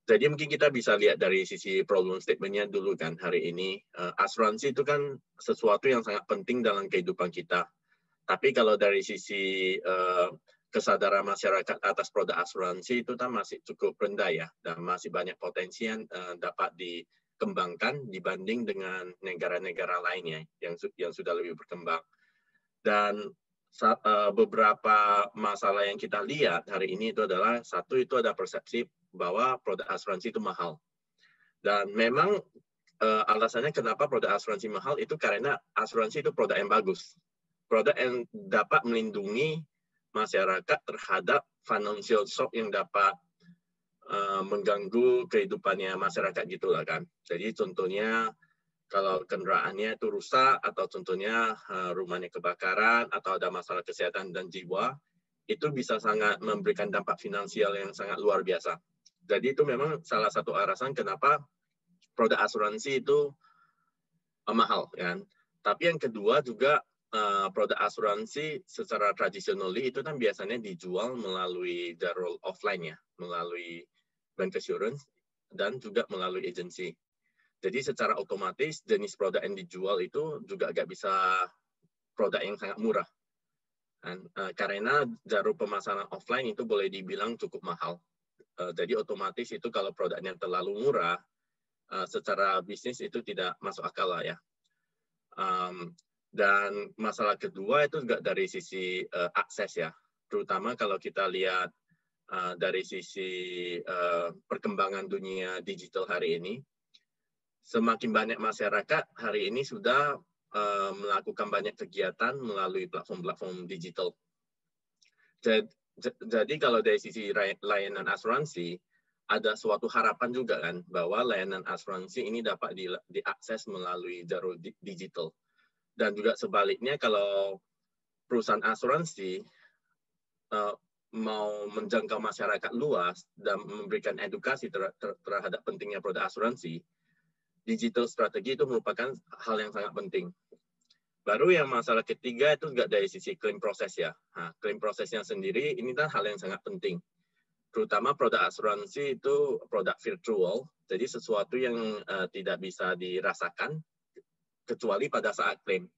Jadi mungkin kita bisa lihat dari sisi problem statement-nya dulu kan hari ini. Asuransi itu kan sesuatu yang sangat penting dalam kehidupan kita. Tapi kalau dari sisi kesadaran masyarakat atas produk asuransi itu kan masih cukup rendah ya, dan masih banyak potensi yang dapat dikembangkan dibanding dengan negara-negara lainnya yang sudah lebih berkembang. Dan beberapa masalah yang kita lihat hari ini itu adalah, satu itu ada persepsi bahwa produk asuransi itu mahal. Dan memang alasannya kenapa produk asuransi mahal itu karena asuransi itu produk yang bagus. Produk yang dapat melindungi masyarakat terhadap financial shock yang dapat mengganggu kehidupannya masyarakat gitulah kan. Jadi contohnya kalau kendaraannya itu rusak, atau contohnya rumahnya kebakaran, atau ada masalah kesehatan dan jiwa, itu bisa sangat memberikan dampak finansial yang sangat luar biasa. Jadi itu memang salah satu alasan kenapa produk asuransi itu mahal kan. Tapi yang kedua juga produk asuransi secara tradisional itu kan biasanya dijual melalui jalur offline ya, melalui bank assurance dan juga melalui agensi. Jadi secara otomatis jenis produk yang dijual itu juga agak bisa produk yang sangat murah. Dan, karena jalur pemasaran offline itu boleh dibilang cukup mahal. Jadi otomatis itu kalau produknya terlalu murah, secara bisnis itu tidak masuk akal lah ya. Dan masalah kedua itu juga dari sisi akses ya. Terutama kalau kita lihat dari sisi perkembangan dunia digital hari ini, semakin banyak masyarakat hari ini sudah melakukan banyak kegiatan melalui platform-platform digital. Jadi kalau dari sisi layanan asuransi, ada suatu harapan juga kan bahwa layanan asuransi ini dapat diakses melalui jalur digital. Dan juga sebaliknya kalau perusahaan asuransi mau menjangkau masyarakat luas dan memberikan edukasi terhadap pentingnya produk asuransi, digital strategi itu merupakan hal yang sangat penting. Baru yang masalah ketiga itu juga dari sisi claim proses ya. Nah, claim prosesnya sendiri ini kan hal yang sangat penting. Terutama produk asuransi itu produk virtual, jadi sesuatu yang tidak bisa dirasakan kecuali pada saat klaim.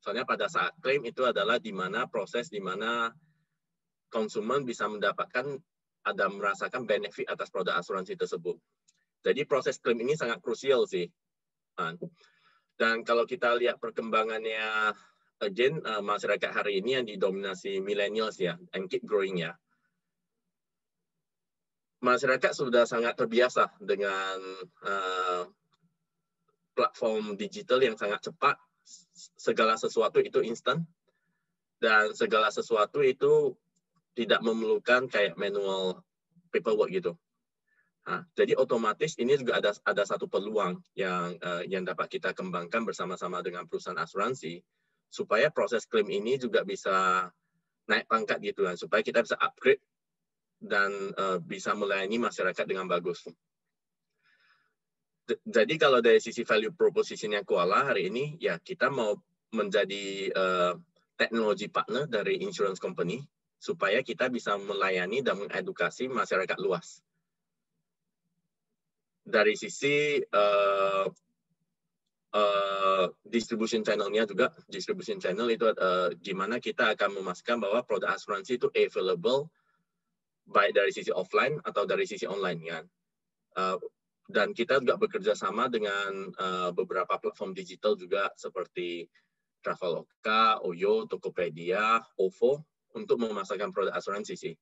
Soalnya pada saat klaim itu adalah di mana proses di mana konsumen bisa mendapatkan ada merasakan benefit atas produk asuransi tersebut. Jadi proses klaim ini sangat krusial sih. Dan kalau kita lihat perkembangannya, again, masyarakat hari ini yang didominasi millennials ya, and keep growing ya. Masyarakat sudah sangat terbiasa dengan platform digital yang sangat cepat, segala sesuatu itu instan, dan segala sesuatu itu tidak memerlukan kayak manual paperwork gitu. Nah, jadi otomatis ini juga ada satu peluang yang dapat kita kembangkan bersama-sama dengan perusahaan asuransi supaya proses klaim ini juga bisa naik pangkat gitu kan, supaya kita bisa upgrade dan bisa melayani masyarakat dengan bagus. Jadi kalau dari sisi value proposition-nya Kuala hari ini, ya kita mau menjadi teknologi partner dari insurance company supaya kita bisa melayani dan mengedukasi masyarakat luas. Dari sisi distribution channel-nya juga, distribution channel itu gimana kita akan memastikan bahwa produk asuransi itu available baik dari sisi offline atau dari sisi online ya. Dan kita juga bekerja sama dengan beberapa platform digital juga seperti Traveloka, Oyo, Tokopedia, OVO untuk memasarkan produk asuransi sih.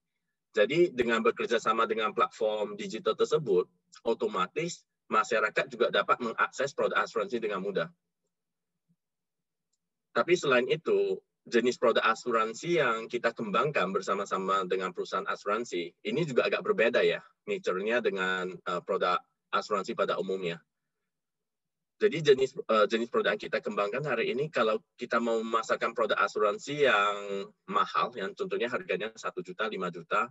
Jadi dengan bekerja sama dengan platform digital tersebut, otomatis masyarakat juga dapat mengakses produk asuransi dengan mudah. Tapi selain itu, jenis produk asuransi yang kita kembangkan bersama-sama dengan perusahaan asuransi, ini juga agak berbeda ya, nature-nya dengan produk asuransi pada umumnya. Jadi jenis produk yang kita kembangkan hari ini, kalau kita mau memasarkan produk asuransi yang mahal, yang contohnya harganya 1 juta, 5 juta,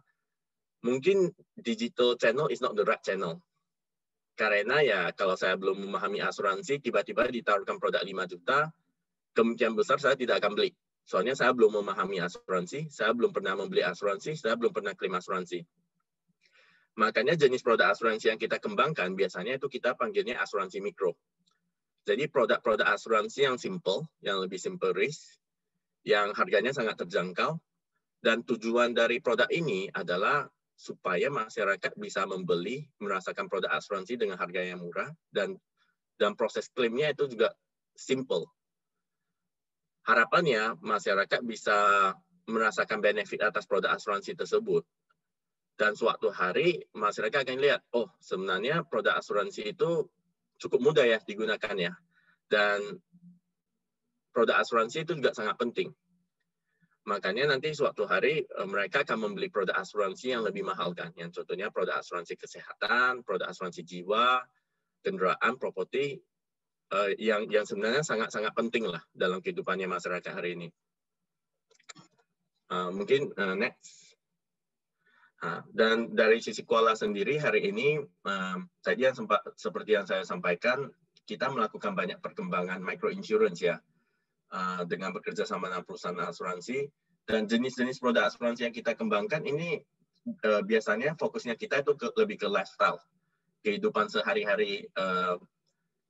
mungkin digital channel is not the right channel. Karena ya kalau saya belum memahami asuransi, tiba-tiba ditaruhkan produk 5 juta, kemungkinan besar saya tidak akan beli. Soalnya saya belum memahami asuransi, saya belum pernah membeli asuransi, saya belum pernah klaim asuransi. Makanya jenis produk asuransi yang kita kembangkan, biasanya itu kita panggilnya asuransi mikro. Jadi produk-produk asuransi yang simple, yang lebih simple risk, yang harganya sangat terjangkau, dan tujuan dari produk ini adalah supaya masyarakat bisa membeli, merasakan produk asuransi dengan harga yang murah, dan proses klaimnya itu juga simple. Harapannya masyarakat bisa merasakan benefit atas produk asuransi tersebut. Dan suatu hari masyarakat akan lihat, oh sebenarnya produk asuransi itu cukup mudah ya digunakan ya. Dan produk asuransi itu juga sangat penting. Makanya nanti suatu hari mereka akan membeli produk asuransi yang lebih mahal kan. Yang contohnya produk asuransi kesehatan, produk asuransi jiwa, kendaraan, properti, yang sebenarnya sangat-sangat penting lah dalam kehidupannya masyarakat hari ini. Mungkin next. Dan dari sisi Kuala sendiri hari ini, tadi seperti yang saya sampaikan, kita melakukan banyak perkembangan micro insurance ya. Dengan bekerja sama dengan perusahaan asuransi, dan jenis-jenis produk asuransi yang kita kembangkan ini biasanya fokusnya kita itu lebih ke lifestyle, kehidupan sehari-hari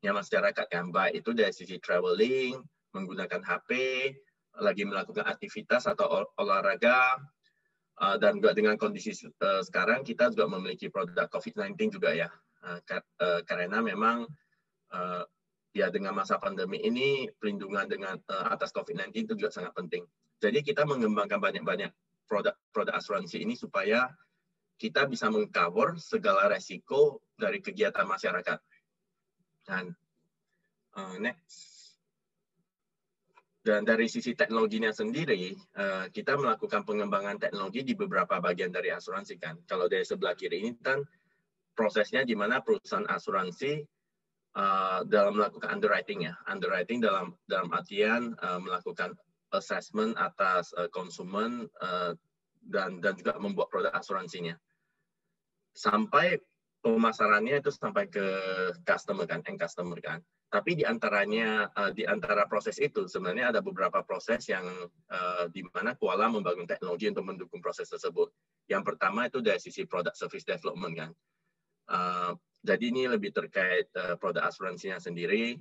masyarakat kan, baik itu dari sisi traveling, menggunakan HP, lagi melakukan aktivitas atau olahraga, dan juga dengan kondisi sekarang kita juga memiliki produk COVID-19 juga ya, karena memang ya dengan masa pandemi ini perlindungan dengan atas COVID-19 itu juga sangat penting. Jadi kita mengembangkan banyak-banyak produk asuransi ini supaya kita bisa mengcover segala resiko dari kegiatan masyarakat. Dan next. Dan dari sisi teknologinya sendiri, kita melakukan pengembangan teknologi di beberapa bagian dari asuransi kan. Kalau dari sebelah kiri ini kan prosesnya di mana perusahaan asuransi dalam melakukan underwriting ya. Underwriting dalam artian melakukan assessment atas konsumen dan juga membuat produk asuransinya. Sampai pemasarannya itu sampai ke customer kan, end customer kan. Tapi di antara proses itu sebenarnya ada beberapa proses yang di mana Kuala membangun teknologi untuk mendukung proses tersebut. Yang pertama itu dari sisi product service development kan. Jadi ini lebih terkait produk asuransinya sendiri.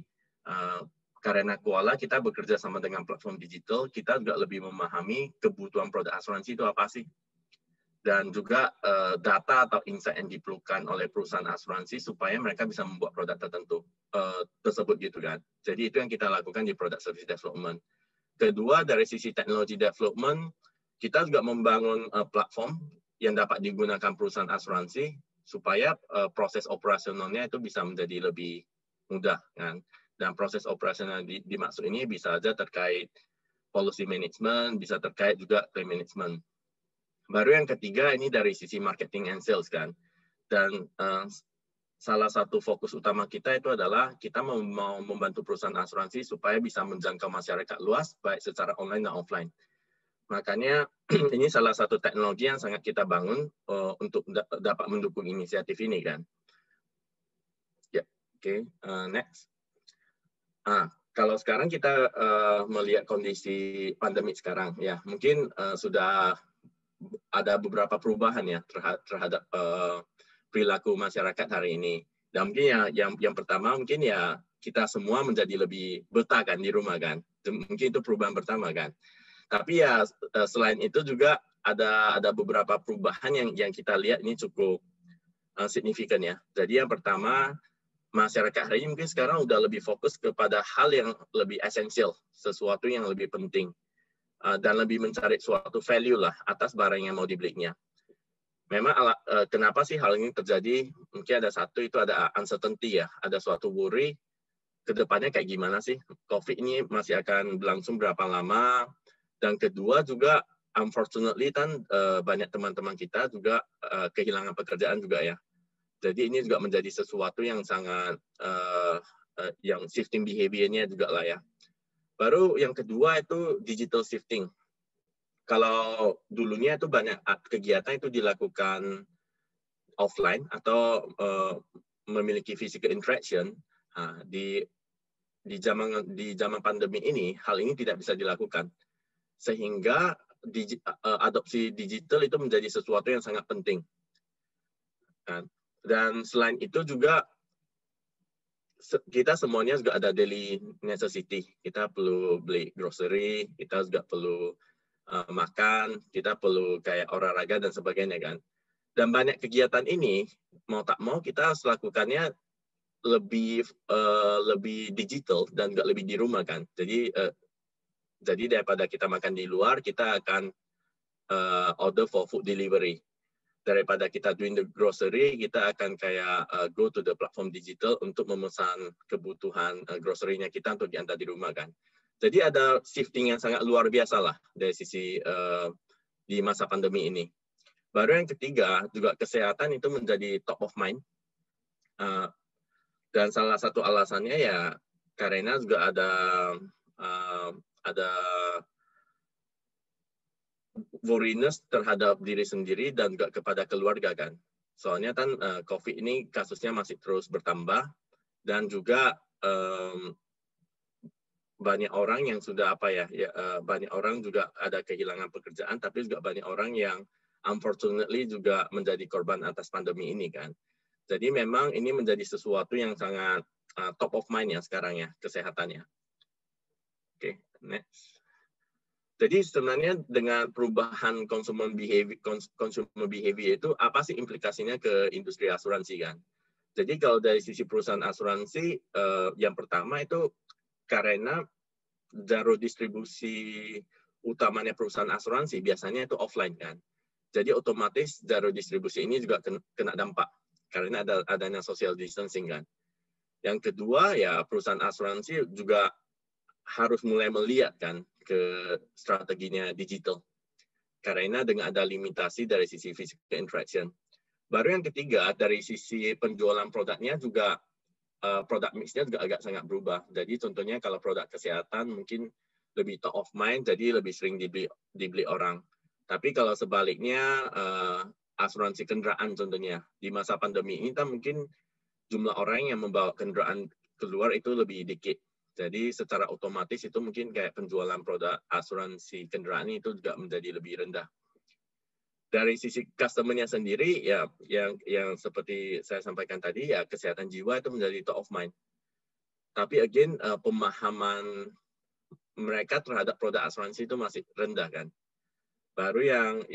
Karena Kuala kita bekerja sama dengan platform digital, kita juga lebih memahami kebutuhan produk asuransi itu apa sih. Dan juga data atau insight yang diperlukan oleh perusahaan asuransi supaya mereka bisa membuat produk tertentu tersebut gitu kan. Jadi itu yang kita lakukan di product service development. Kedua, dari sisi teknologi development, kita juga membangun platform yang dapat digunakan perusahaan asuransi supaya proses operasionalnya itu bisa menjadi lebih mudah kan. Dan proses operasional dimaksud ini bisa saja terkait policy management, bisa terkait juga claim management. Baru yang ketiga ini dari sisi marketing and sales kan. Dan salah satu fokus utama kita itu adalah kita mau membantu perusahaan asuransi supaya bisa menjangkau masyarakat luas baik secara online dan offline. Makanya ini salah satu teknologi yang sangat kita bangun untuk dapat mendukung inisiatif ini kan. Ya, oke, next. Kalau sekarang kita melihat kondisi pandemi sekarang ya, mungkin sudah ada beberapa perubahan ya terhadap perilaku masyarakat hari ini. Dan mungkin yang pertama mungkin ya kita semua menjadi lebih betah kan di rumah kan. Mungkin itu perubahan pertama kan. Tapi ya selain itu juga ada beberapa perubahan yang kita lihat ini cukup signifikan ya. Jadi yang pertama, masyarakat hari ini mungkin sekarang udah lebih fokus kepada hal yang lebih esensial, sesuatu yang lebih penting. Dan lebih mencari suatu value lah atas barang yang mau dibelinya. Memang kenapa sih hal ini terjadi? Mungkin ada satu itu ada uncertainty ya, ada suatu worry kedepannya kayak gimana sih? COVID ini masih akan berlangsung berapa lama? Dan kedua juga unfortunately kan banyak teman-teman kita juga kehilangan pekerjaan juga ya. Jadi ini juga menjadi sesuatu yang sangat yang shifting behavior-nya juga lah ya. Baru yang kedua itu digital shifting. Kalau dulunya itu banyak kegiatan itu dilakukan offline atau memiliki physical interaction, di zaman pandemi ini hal ini tidak bisa dilakukan. Sehingga adopsi digital itu menjadi sesuatu yang sangat penting. Dan selain itu juga kita semuanya juga ada daily necessity. Kita perlu beli grocery, kita juga perlu makan, kita perlu kayak olahraga dan sebagainya kan. Dan banyak kegiatan ini mau tak mau kita harus lakukannya lebih digital dan juga lebih di rumah kan. Jadi daripada kita makan di luar, kita akan order for food delivery. Daripada kita doing the grocery, kita akan kayak go to the platform digital untuk memesan kebutuhan grocery-nya kita untuk diantar di rumah kan. Jadi ada shifting yang sangat luar biasa lah dari sisi di masa pandemi ini. Baru yang ketiga, juga kesehatan itu menjadi top of mind. Dan salah satu alasannya ya karena juga ada worriness terhadap diri sendiri dan juga kepada keluarga kan. Soalnya kan COVID ini kasusnya masih terus bertambah dan juga banyak orang yang sudah banyak orang juga ada kehilangan pekerjaan, tapi juga banyak orang yang unfortunately juga menjadi korban atas pandemi ini kan. Jadi memang ini menjadi sesuatu yang sangat top of mind ya sekarang ya, kesehatannya. Oke, next. Jadi sebenarnya dengan perubahan consumer behavior itu apa sih implikasinya ke industri asuransi kan? Jadi kalau dari sisi perusahaan asuransi, yang pertama itu karena jalur distribusi utamanya perusahaan asuransi biasanya itu offline kan. Jadi otomatis jalur distribusi ini juga kena dampak karena adanya social distancing kan. Yang kedua ya perusahaan asuransi juga harus mulai melihat kan ke strateginya digital. Karena dengan ada limitasi dari sisi physical interaction. Baru yang ketiga, dari sisi penjualan produknya juga, produk mix-nya juga agak sangat berubah. Jadi contohnya kalau produk kesehatan mungkin lebih top of mind, jadi lebih sering dibeli orang. Tapi kalau sebaliknya, asuransi kendaraan contohnya, di masa pandemi ini kan mungkin jumlah orang yang membawa kendaraan keluar itu lebih dikit. Jadi secara otomatis itu mungkin kayak penjualan produk asuransi kendaraan itu juga menjadi lebih rendah. Dari sisi customer-nya sendiri, ya yang seperti saya sampaikan tadi, ya kesehatan jiwa itu menjadi top of mind. Tapi again, pemahaman mereka terhadap produk asuransi itu masih rendah kan. Baru yang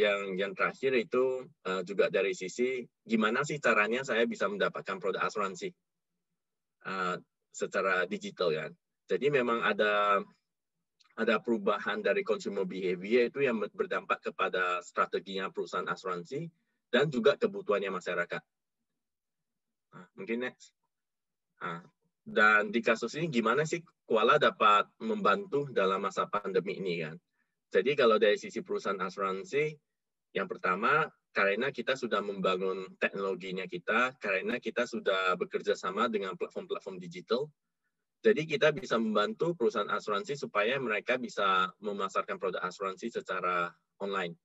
terakhir itu juga dari sisi gimana sih caranya saya bisa mendapatkan produk asuransi secara digital kan. Jadi memang ada perubahan dari consumer behavior itu yang berdampak kepada strateginya perusahaan asuransi dan juga kebutuhannya masyarakat. Mungkin next. Dan di kasus ini gimana sih Kuala dapat membantu dalam masa pandemi ini kan? Jadi kalau dari sisi perusahaan asuransi, yang pertama karena kita sudah membangun teknologinya kita, karena kita sudah bekerja sama dengan platform-platform digital. Jadi kita bisa membantu perusahaan asuransi supaya mereka bisa memasarkan produk asuransi secara online.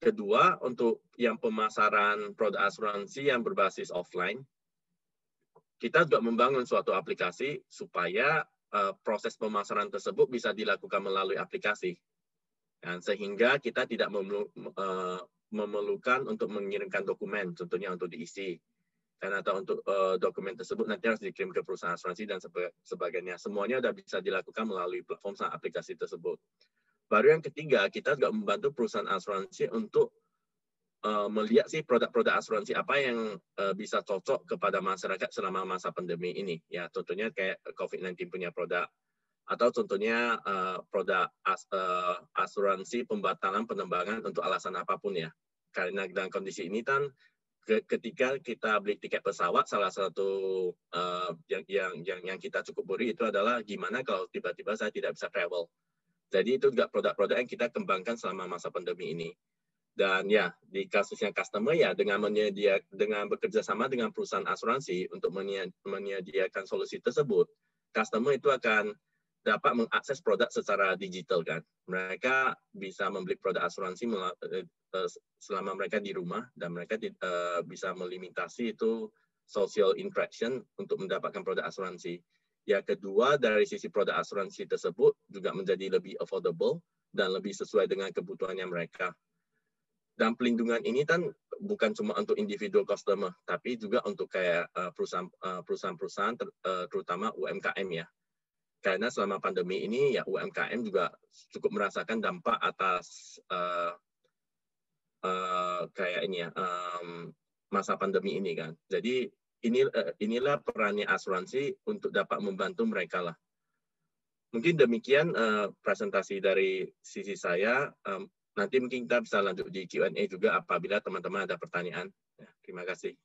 Kedua, untuk yang pemasaran produk asuransi yang berbasis offline, kita juga membangun suatu aplikasi supaya proses pemasaran tersebut bisa dilakukan melalui aplikasi. Dan sehingga kita tidak memerlukan untuk mengirimkan dokumen, contohnya untuk diisi. Dan atau untuk dokumen tersebut nanti harus dikirim ke perusahaan asuransi dan sebagainya. Semuanya sudah bisa dilakukan melalui platform aplikasi tersebut. Baru yang ketiga, kita juga membantu perusahaan asuransi untuk melihat sih produk-produk asuransi apa yang bisa cocok kepada masyarakat selama masa pandemi ini. Ya, contohnya kayak COVID-19 punya produk. Atau contohnya produk asuransi pembatalan penerbangan untuk alasan apapun ya. Karena dalam kondisi ini kan ketika kita beli tiket pesawat, salah satu yang kita cukup worry itu adalah gimana kalau tiba-tiba saya tidak bisa travel. Jadi itu juga produk-produk yang kita kembangkan selama masa pandemi ini. Dan ya di kasusnya customer ya dengan bekerja sama dengan perusahaan asuransi untuk menyediakan solusi tersebut, customer itu akan dapat mengakses produk secara digital kan. Mereka bisa membeli produk asuransi selama mereka di rumah dan mereka bisa melimitasi itu social interaction untuk mendapatkan produk asuransi. Yang kedua, dari sisi produk asuransi tersebut juga menjadi lebih affordable dan lebih sesuai dengan kebutuhannya mereka. Dan pelindungan ini kan bukan cuma untuk individual customer, tapi juga untuk kayak perusahaan-perusahaan terutama UMKM ya. Karena selama pandemi ini ya UMKM juga cukup merasakan dampak atas kayak ini ya masa pandemi ini kan. Jadi inilah perannya asuransi untuk dapat membantu mereka lah. Mungkin demikian presentasi dari sisi saya. Nanti mungkin kita bisa lanjut di Q&A juga apabila teman-teman ada pertanyaan. Ya, terima kasih.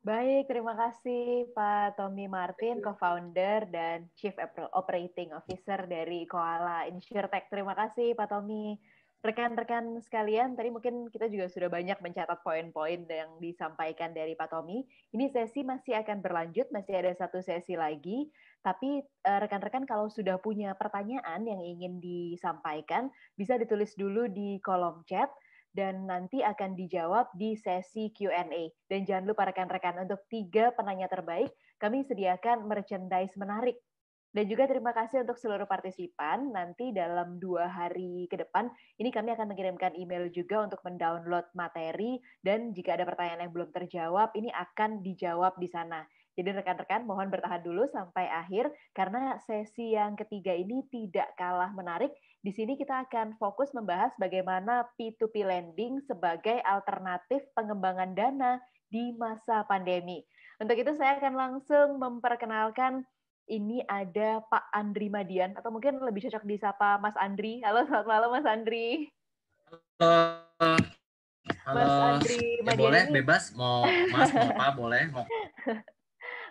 Baik, terima kasih Pak Tommy Martin, co-founder dan Chief Operating Officer dari Koala Insurtech. Terima kasih Pak Tommy. Rekan-rekan sekalian, tadi mungkin kita juga sudah banyak mencatat poin-poin yang disampaikan dari Pak Tommy. Ini sesi masih akan berlanjut, masih ada satu sesi lagi. Tapi rekan-rekan kalau sudah punya pertanyaan yang ingin disampaikan, bisa ditulis dulu di kolom chat. Dan nanti akan dijawab di sesi Q&A. Dan jangan lupa rekan-rekan, untuk 3 penanya terbaik, kami sediakan merchandise menarik. Dan juga terima kasih untuk seluruh partisipan. Nanti dalam 2 hari ke depan, ini kami akan mengirimkan email juga untuk mendownload materi. Dan jika ada pertanyaan yang belum terjawab, ini akan dijawab di sana. Jadi rekan-rekan mohon bertahan dulu sampai akhir, karena sesi yang ketiga ini tidak kalah menarik. Di sini kita akan fokus membahas bagaimana P2P lending sebagai alternatif pengembangan dana di masa pandemi. Untuk itu saya akan langsung memperkenalkan, ini ada Pak Andri Madian, atau mungkin lebih cocok disapa Mas Andri. Halo, selamat malam Mas Andri. Halo. Mas Andri Ya Madian boleh, ini... bebas. Mau Mas, mau apa, boleh.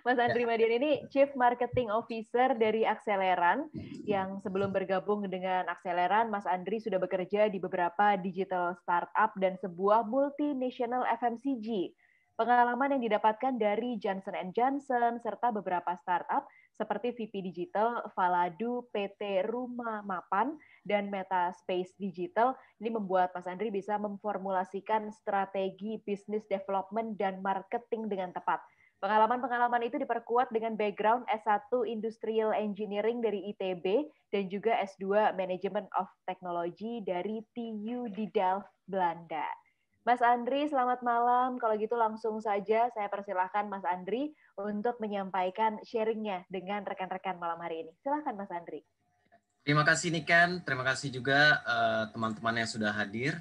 Mas Andri Madian ini Chief Marketing Officer dari Akseleran, yang sebelum bergabung dengan Akseleran, Mas Andri sudah bekerja di beberapa digital startup dan sebuah multinational FMCG. Pengalaman yang didapatkan dari Johnson & Johnson, serta beberapa startup seperti VP Digital, Valadu, PT Rumah Mapan, dan Meta Space Digital, ini membuat Mas Andri bisa memformulasikan strategi business development dan marketing dengan tepat. Pengalaman-pengalaman itu diperkuat dengan background S1 Industrial Engineering dari ITB dan juga S2 Management of Technology dari TU di Delft, Belanda. Mas Andri, selamat malam. Kalau gitu langsung saja saya persilahkan Mas Andri untuk menyampaikan sharingnya dengan rekan-rekan malam hari ini. Silakan Mas Andri. Terima kasih Niken, terima kasih juga teman-teman yang sudah hadir.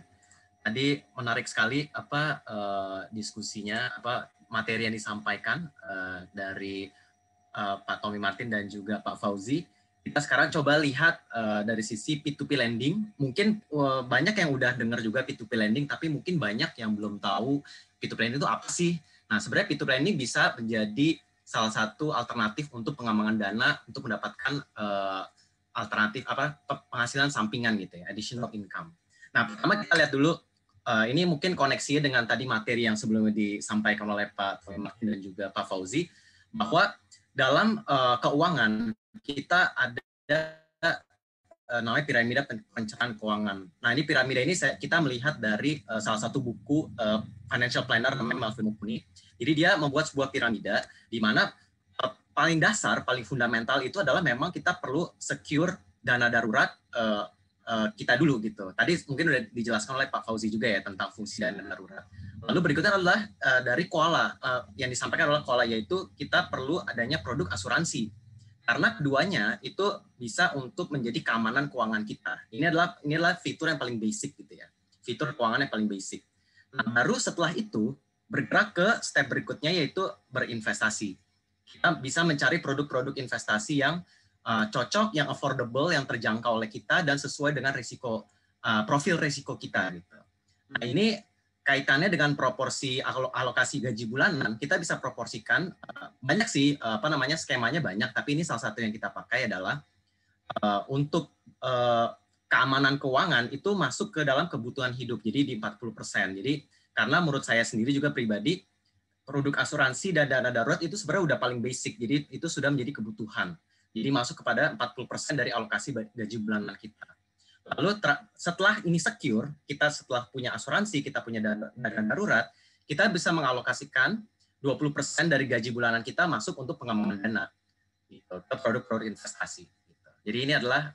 Tadi menarik sekali diskusinya, materi yang disampaikan dari Pak Tommy Martin dan juga Pak Fauzi. Kita sekarang coba lihat dari sisi P2P lending. Mungkin banyak yang udah dengar juga P2P lending, tapi mungkin banyak yang belum tahu P2P lending itu apa sih. Nah, sebenarnya P2P lending bisa menjadi salah satu alternatif untuk pengembangan dana untuk mendapatkan alternatif penghasilan sampingan gitu ya, additional income. Nah, pertama kita lihat dulu, ini mungkin koneksinya dengan tadi materi yang sebelumnya disampaikan oleh Pak Tommy Martin dan juga Pak Fauzi, bahwa dalam keuangan kita ada namanya piramida pencernaan keuangan. Nah, ini piramida ini kita melihat dari salah satu buku financial planner namanya Melvin Mukuni. Jadi dia membuat sebuah piramida di mana paling dasar, paling fundamental itu adalah memang kita perlu secure dana darurat kita dulu gitu. Tadi mungkin udah dijelaskan oleh Pak Fauzi juga ya tentang fungsi dana darurat. Lalu berikutnya adalah dari Koala, yang disampaikan oleh Koala, yaitu kita perlu adanya produk asuransi. Karena keduanya itu bisa untuk menjadi keamanan keuangan kita. Ini adalah fitur yang paling basic gitu ya. Fitur keuangan yang paling basic. Nah, baru setelah itu bergerak ke step berikutnya, yaitu berinvestasi. Kita bisa mencari produk-produk investasi yang cocok, yang affordable, yang terjangkau oleh kita dan sesuai dengan risiko, profil risiko kita gitu. Nah, ini kaitannya dengan proporsi alokasi gaji bulanan. Kita bisa proporsikan banyak sih, skemanya banyak, tapi ini salah satu yang kita pakai adalah untuk keamanan keuangan itu masuk ke dalam kebutuhan hidup, jadi di 40%. Jadi karena menurut saya sendiri juga pribadi, produk asuransi dan dana darurat itu sebenarnya udah paling basic, jadi itu sudah menjadi kebutuhan. Jadi masuk kepada 40% dari alokasi gaji bulanan kita. Lalu setelah ini secure, kita setelah punya asuransi, kita punya dana darurat, kita bisa mengalokasikan 20% dari gaji bulanan kita masuk untuk pengembangan dana gitu, ke produk-produk investasi. Gitu. Jadi ini adalah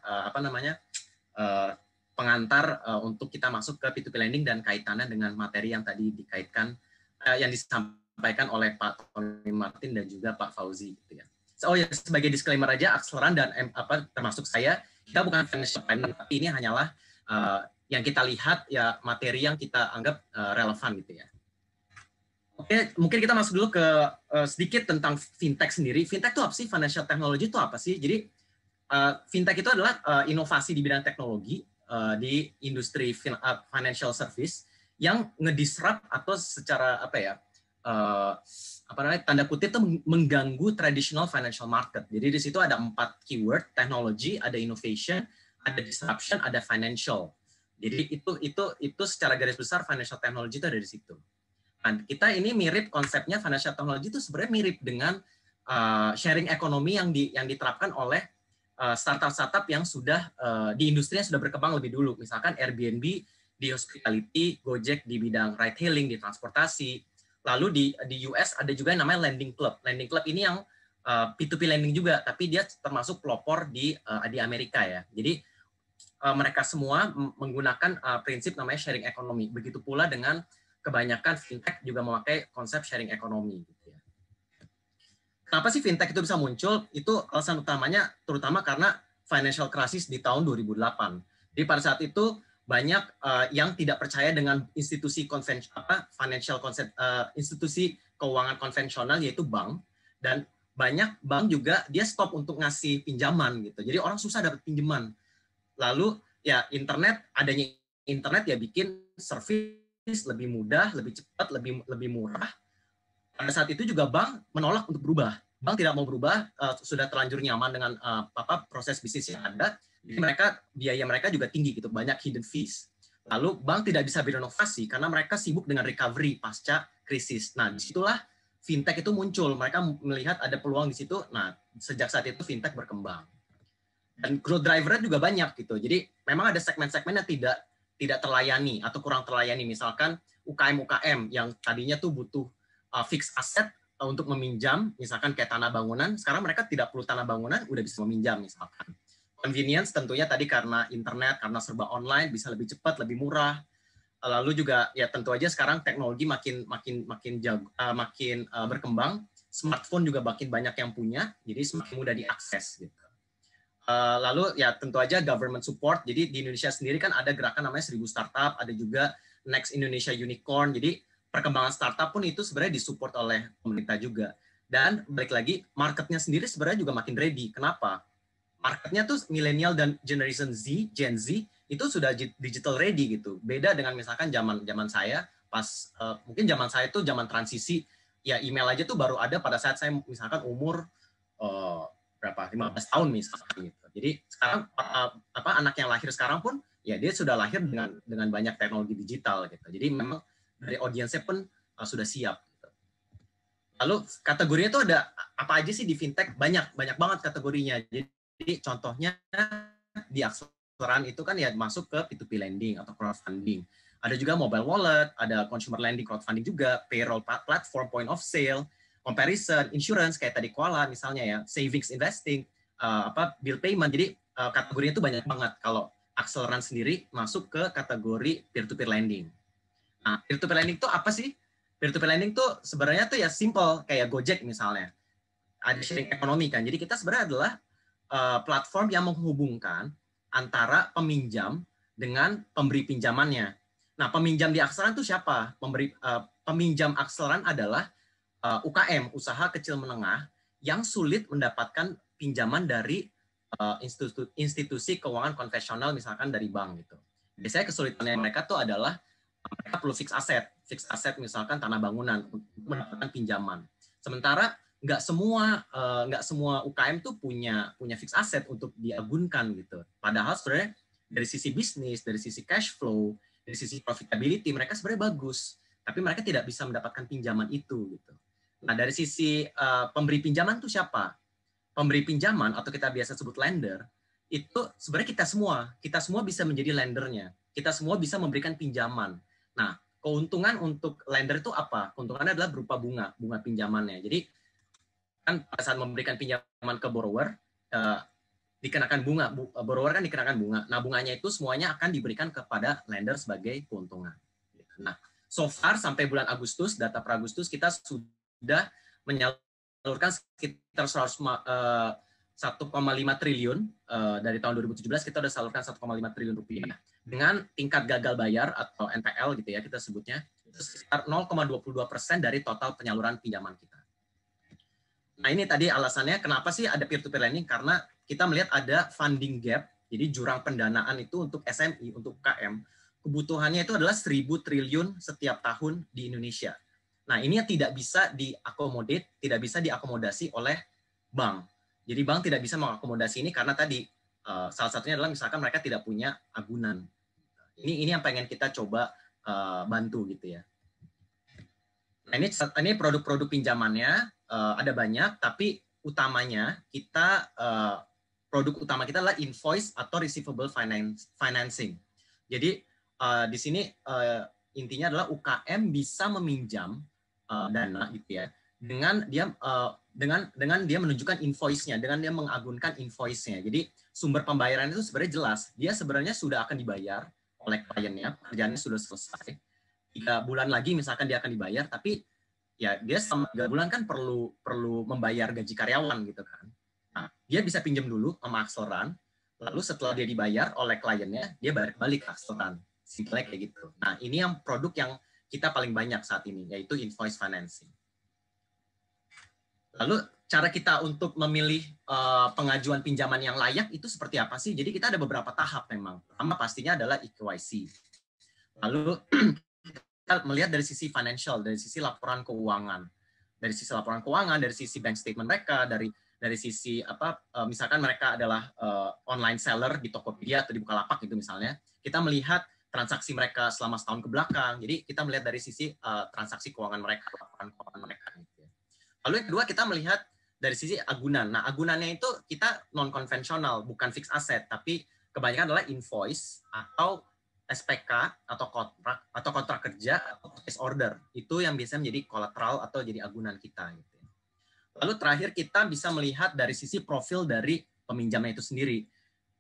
pengantar untuk kita masuk ke P2P lending dan kaitannya dengan materi yang tadi dikaitkan, yang disampaikan oleh Pak Tommy Martin dan juga Pak Fauzi. Gitu ya. Oh ya, sebagai disclaimer aja, Akseleran dan termasuk saya, kita bukan financial planner, tapi ini hanyalah yang kita lihat ya materi yang kita anggap relevan gitu ya. Oke, mungkin kita masuk dulu ke sedikit tentang fintech sendiri. Fintech itu apa sih? Financial technology itu apa sih? Jadi fintech itu adalah inovasi di bidang teknologi di industri financial service yang ngedisrupt atau secara tanda kutip itu mengganggu traditional financial market. Jadi di situ ada 4 keyword: teknologi, ada innovation, ada disruption, ada financial. Jadi itu secara garis besar financial technology itu ada di situ. Dan kita ini mirip konsepnya, financial technology itu sebenarnya mirip dengan sharing ekonomi yang diterapkan oleh startup-startup yang sudah di industri yang sudah berkembang lebih dulu. Misalkan Airbnb di hospitality, Gojek di bidang ride hailing, di transportasi. Lalu di US ada juga yang namanya Lending Club. Lending Club ini yang P2P lending juga, tapi dia termasuk pelopor di Amerika ya. Jadi mereka semua menggunakan prinsip namanya sharing economy. Begitu pula dengan kebanyakan fintech juga memakai konsep sharing economy. Gitu ya. Kenapa sih fintech itu bisa muncul? Itu alasan utamanya terutama karena financial crisis di tahun 2008. Jadi pada saat itu banyak yang tidak percaya dengan institusi institusi keuangan konvensional, yaitu bank, dan banyak bank juga dia stop untuk ngasih pinjaman gitu. Jadi orang susah dapat pinjaman. Lalu ya adanya internet ya bikin service lebih mudah, lebih cepat, lebih murah. Pada saat itu juga bank menolak untuk berubah. bank tidak mau berubah, sudah terlanjur nyaman dengan proses bisnis yang ada, jadi biaya mereka juga tinggi gitu, banyak hidden fees. Lalu bank tidak bisa berinovasi karena mereka sibuk dengan recovery pasca krisis. Nah, disitulah fintech itu muncul. Mereka melihat ada peluang di situ. Nah, sejak saat itu fintech berkembang. Dan growth driver-nya juga banyak gitu. Jadi memang ada segmen-segmen yang tidak terlayani atau kurang terlayani. Misalkan UKM-UKM yang tadinya tuh butuh fixed asset untuk meminjam, misalkan kayak tanah bangunan. Sekarang mereka tidak perlu tanah bangunan, udah bisa meminjam misalkan. Convenience tentunya tadi karena internet, karena serba online bisa lebih cepat, lebih murah. Lalu juga ya tentu aja sekarang teknologi makin berkembang. Smartphone juga makin banyak yang punya, jadi semakin mudah diakses gitu. Lalu ya tentu aja government support. Jadi di Indonesia sendiri kan ada gerakan namanya 1000 startup, ada juga Next Indonesia Unicorn. Jadi perkembangan startup pun itu sebenarnya disupport oleh pemerintah juga. Dan balik lagi marketnya sendiri sebenarnya juga makin ready. Kenapa? Marketnya tuh milenial dan generation Z, Gen Z itu sudah digital ready gitu. Beda dengan misalkan zaman saya pas mungkin zaman saya tuh zaman transisi ya email aja tuh baru ada pada saat saya misalkan umur 15 tahun misalkan gitu. Jadi sekarang anak yang lahir sekarang pun ya dia sudah lahir dengan banyak teknologi digital gitu. Jadi memang dari audiensnya pun sudah siap. Gitu. Lalu kategorinya itu ada apa aja sih di fintech? Banyak banget kategorinya. Jadi contohnya di Akseleran itu kan ya masuk ke P2P lending atau crowdfunding. Ada juga mobile wallet, ada consumer lending crowdfunding juga, payroll platform, point of sale, comparison, insurance kayak tadi Koala misalnya ya, savings investing, bill payment. Jadi kategorinya itu banyak banget. Kalau Akseleran sendiri masuk ke kategori peer-to-peer lending. Nah, peer-to-peer lending itu apa sih? Peer-to-peer lending itu sebenarnya tuh ya simple kayak Gojek misalnya. Ada sharing ekonomi kan. Jadi kita sebenarnya adalah platform yang menghubungkan antara peminjam dengan pemberi pinjamannya. Nah, peminjam di Akseleran itu siapa? Peminjam Akseleran adalah UKM, usaha kecil menengah, yang sulit mendapatkan pinjaman dari institusi keuangan konvensional, misalkan dari bank gitu. Biasanya kesulitannya mereka tuh adalah mereka perlu fixed asset misalkan tanah bangunan untuk mendapatkan pinjaman. Sementara nggak semua UKM tuh punya fixed asset untuk diagunkan gitu. Padahal sebenarnya dari sisi bisnis, dari sisi cash flow, dari sisi profitability mereka sebenarnya bagus, tapi mereka tidak bisa mendapatkan pinjaman itu gitu. Nah, dari sisi pemberi pinjaman tuh siapa? Pemberi pinjaman atau kita biasa sebut lender itu sebenarnya kita semua bisa menjadi lendernya. Kita semua bisa memberikan pinjaman. Nah, keuntungan untuk lender itu apa? Keuntungannya adalah berupa bunga pinjamannya. Jadi kan pada saat memberikan pinjaman ke borrower dikenakan bunga, borrower kan dikenakan bunga. Nah, bunganya itu semuanya akan diberikan kepada lender sebagai keuntungan. Nah, so far sampai bulan Agustus, data per Agustus kita sudah menyalurkan sekitar 1,5 triliun dari tahun 2017 kita sudah salurkan 1,5 triliun rupiah dengan tingkat gagal bayar atau NPL gitu ya kita sebutnya itu sekitar 0,22% dari total penyaluran pinjaman kita. Nah, ini tadi alasannya kenapa sih ada peer-to-peer lending, karena kita melihat ada funding gap, jadi jurang pendanaan itu untuk SMI, untuk UKM, kebutuhannya itu adalah 1.000 triliun setiap tahun di Indonesia. Nah, ini yang tidak bisa diakomodasi oleh bank. Jadi bank tidak bisa mengakomodasi ini karena tadi salah satunya adalah misalkan mereka tidak punya agunan. Ini yang pengen kita coba bantu gitu ya. Nah, ini produk-produk pinjamannya ada banyak, tapi utamanya produk utama kita adalah invoice atau receivable financing. Jadi di sini intinya adalah UKM bisa meminjam dana gitu ya dengan dia menunjukkan invoice-nya, dengan dia mengagunkan invoice-nya. Jadi sumber pembayaran itu sebenarnya jelas. Dia sebenarnya sudah akan dibayar oleh kliennya, pekerjaannya sudah selesai. 3 bulan lagi misalkan dia akan dibayar, tapi ya dia selama 3 bulan kan perlu membayar gaji karyawan gitu kan. Nah, dia bisa pinjam dulu sama Akseleran, lalu setelah dia dibayar oleh kliennya, dia balik ke Akseleran. Simpelnya kayak gitu. Nah, ini yang produk yang kita paling banyak saat ini, yaitu invoice financing. Lalu cara kita untuk memilih pengajuan pinjaman yang layak itu seperti apa sih? Jadi kita ada beberapa tahap memang. Pertama pastinya adalah EKYC. Lalu kita melihat dari sisi financial, dari sisi laporan keuangan. dari sisi laporan keuangan, dari sisi bank statement mereka, dari sisi misalkan mereka adalah online seller di Tokopedia atau di Bukalapak gitu misalnya, kita melihat transaksi mereka selama setahun ke belakang. Jadi kita melihat dari sisi transaksi keuangan mereka, laporan keuangan mereka. Gitu. Lalu yang kedua kita melihat dari sisi agunan. Nah, agunannya itu kita non konvensional, bukan fixed asset, tapi kebanyakan adalah invoice atau SPK atau kontrak kerja atau purchase order. Itu yang biasanya menjadi kolateral atau jadi agunan kita. Gitu. Lalu terakhir kita bisa melihat dari sisi profil dari peminjamnya itu sendiri.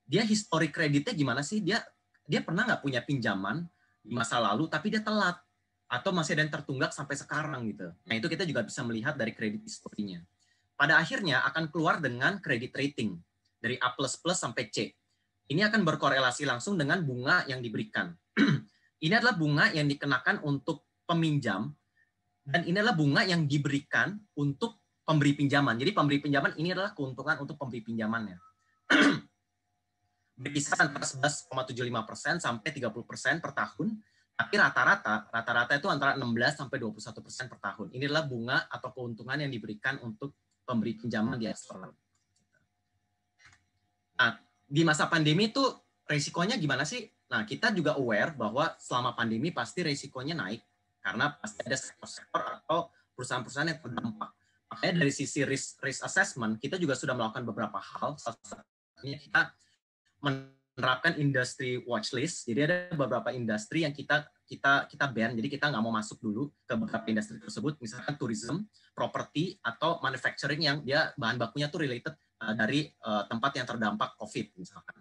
Dia historik kreditnya gimana sih? Dia pernah nggak punya pinjaman di masa lalu tapi dia telat atau masih ada yang tertunggak sampai sekarang gitu. Nah itu kita juga bisa melihat dari kredit historinya. Pada akhirnya akan keluar dengan kredit rating dari A++ sampai C. Ini akan berkorelasi langsung dengan bunga yang diberikan. Ini adalah bunga yang dikenakan untuk peminjam dan ini adalah bunga yang diberikan untuk pemberi pinjaman. Jadi pemberi pinjaman ini adalah keuntungan untuk pemberi pinjamannya. Berkisar antara 11,75% sampai 30% per tahun, tapi rata-rata itu antara 16 sampai 21% per tahun. Ini adalah bunga atau keuntungan yang diberikan untuk pemberi pinjaman di eksternal. Nah, di masa pandemi itu resikonya gimana sih? Nah, kita juga aware bahwa selama pandemi pasti resikonya naik karena pasti ada sektor-sektor atau perusahaan-perusahaan yang terdampak. Makanya dari sisi risk assessment kita juga sudah melakukan beberapa hal. Salah satunya kita menerapkan industry watch list. Jadi ada beberapa industri yang kita ban. Jadi kita nggak mau masuk dulu ke beberapa industri tersebut. Misalkan tourism, property, atau manufacturing yang dia bahan bakunya tuh related dari tempat yang terdampak COVID misalkan.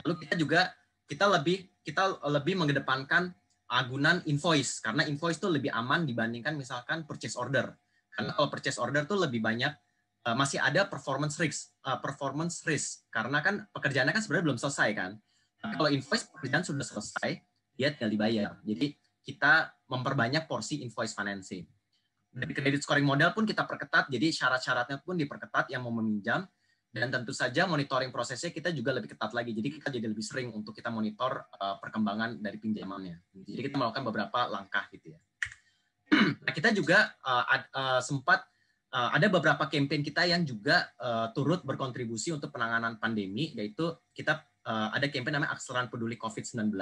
Lalu kita lebih mengedepankan agunan invoice karena invoice itu lebih aman dibandingkan misalkan purchase order. Karena kalau purchase order tuh lebih banyak masih ada performance risk karena kan pekerjaannya kan sebenarnya belum selesai kan. Tapi kalau invoice pekerjaan sudah selesai, dia tinggal dibayar. Jadi kita memperbanyak porsi invoice financing. Dari credit scoring model pun kita perketat, jadi syarat-syaratnya pun diperketat yang mau meminjam. Dan tentu saja monitoring prosesnya kita juga lebih ketat lagi. Jadi kita jadi lebih sering untuk kita monitor perkembangan dari pinjamannya. Jadi kita melakukan beberapa langkah gitu ya. Nah, kita juga sempat ada beberapa campaign kita yang juga turut berkontribusi untuk penanganan pandemi, yaitu kita ada campaign namanya Akselerasi Peduli COVID-19.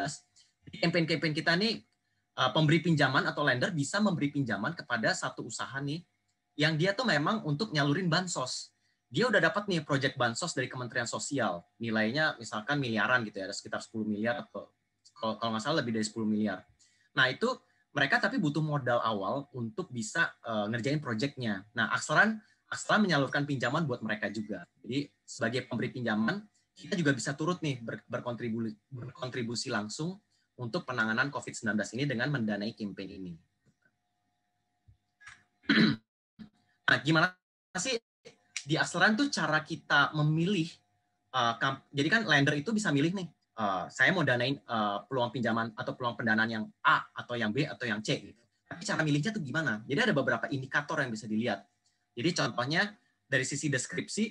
Jadi campaign kita nih pemberi pinjaman atau lender bisa memberi pinjaman kepada satu usaha nih yang dia tuh memang untuk nyalurin bansos. Dia udah dapat nih proyek bansos dari Kementerian Sosial, nilainya misalkan miliaran gitu ya, ada sekitar 10 miliar atau kalau nggak salah lebih dari 10 miliar. Nah itu mereka tapi butuh modal awal untuk bisa ngerjain proyeknya. Nah Aksara menyalurkan pinjaman buat mereka juga. Jadi sebagai pemberi pinjaman, kita juga bisa turut nih berkontribusi langsung untuk penanganan COVID-19 ini dengan mendanai campaign ini. Nah gimana sih di Akselerasi tuh cara kita memilih, jadi kan lender itu bisa milih nih, saya mau danain peluang pinjaman atau peluang pendanaan yang A atau yang B atau yang C. Gitu. Tapi cara milihnya tuh gimana? Jadi ada beberapa indikator yang bisa dilihat. Jadi contohnya dari sisi deskripsi,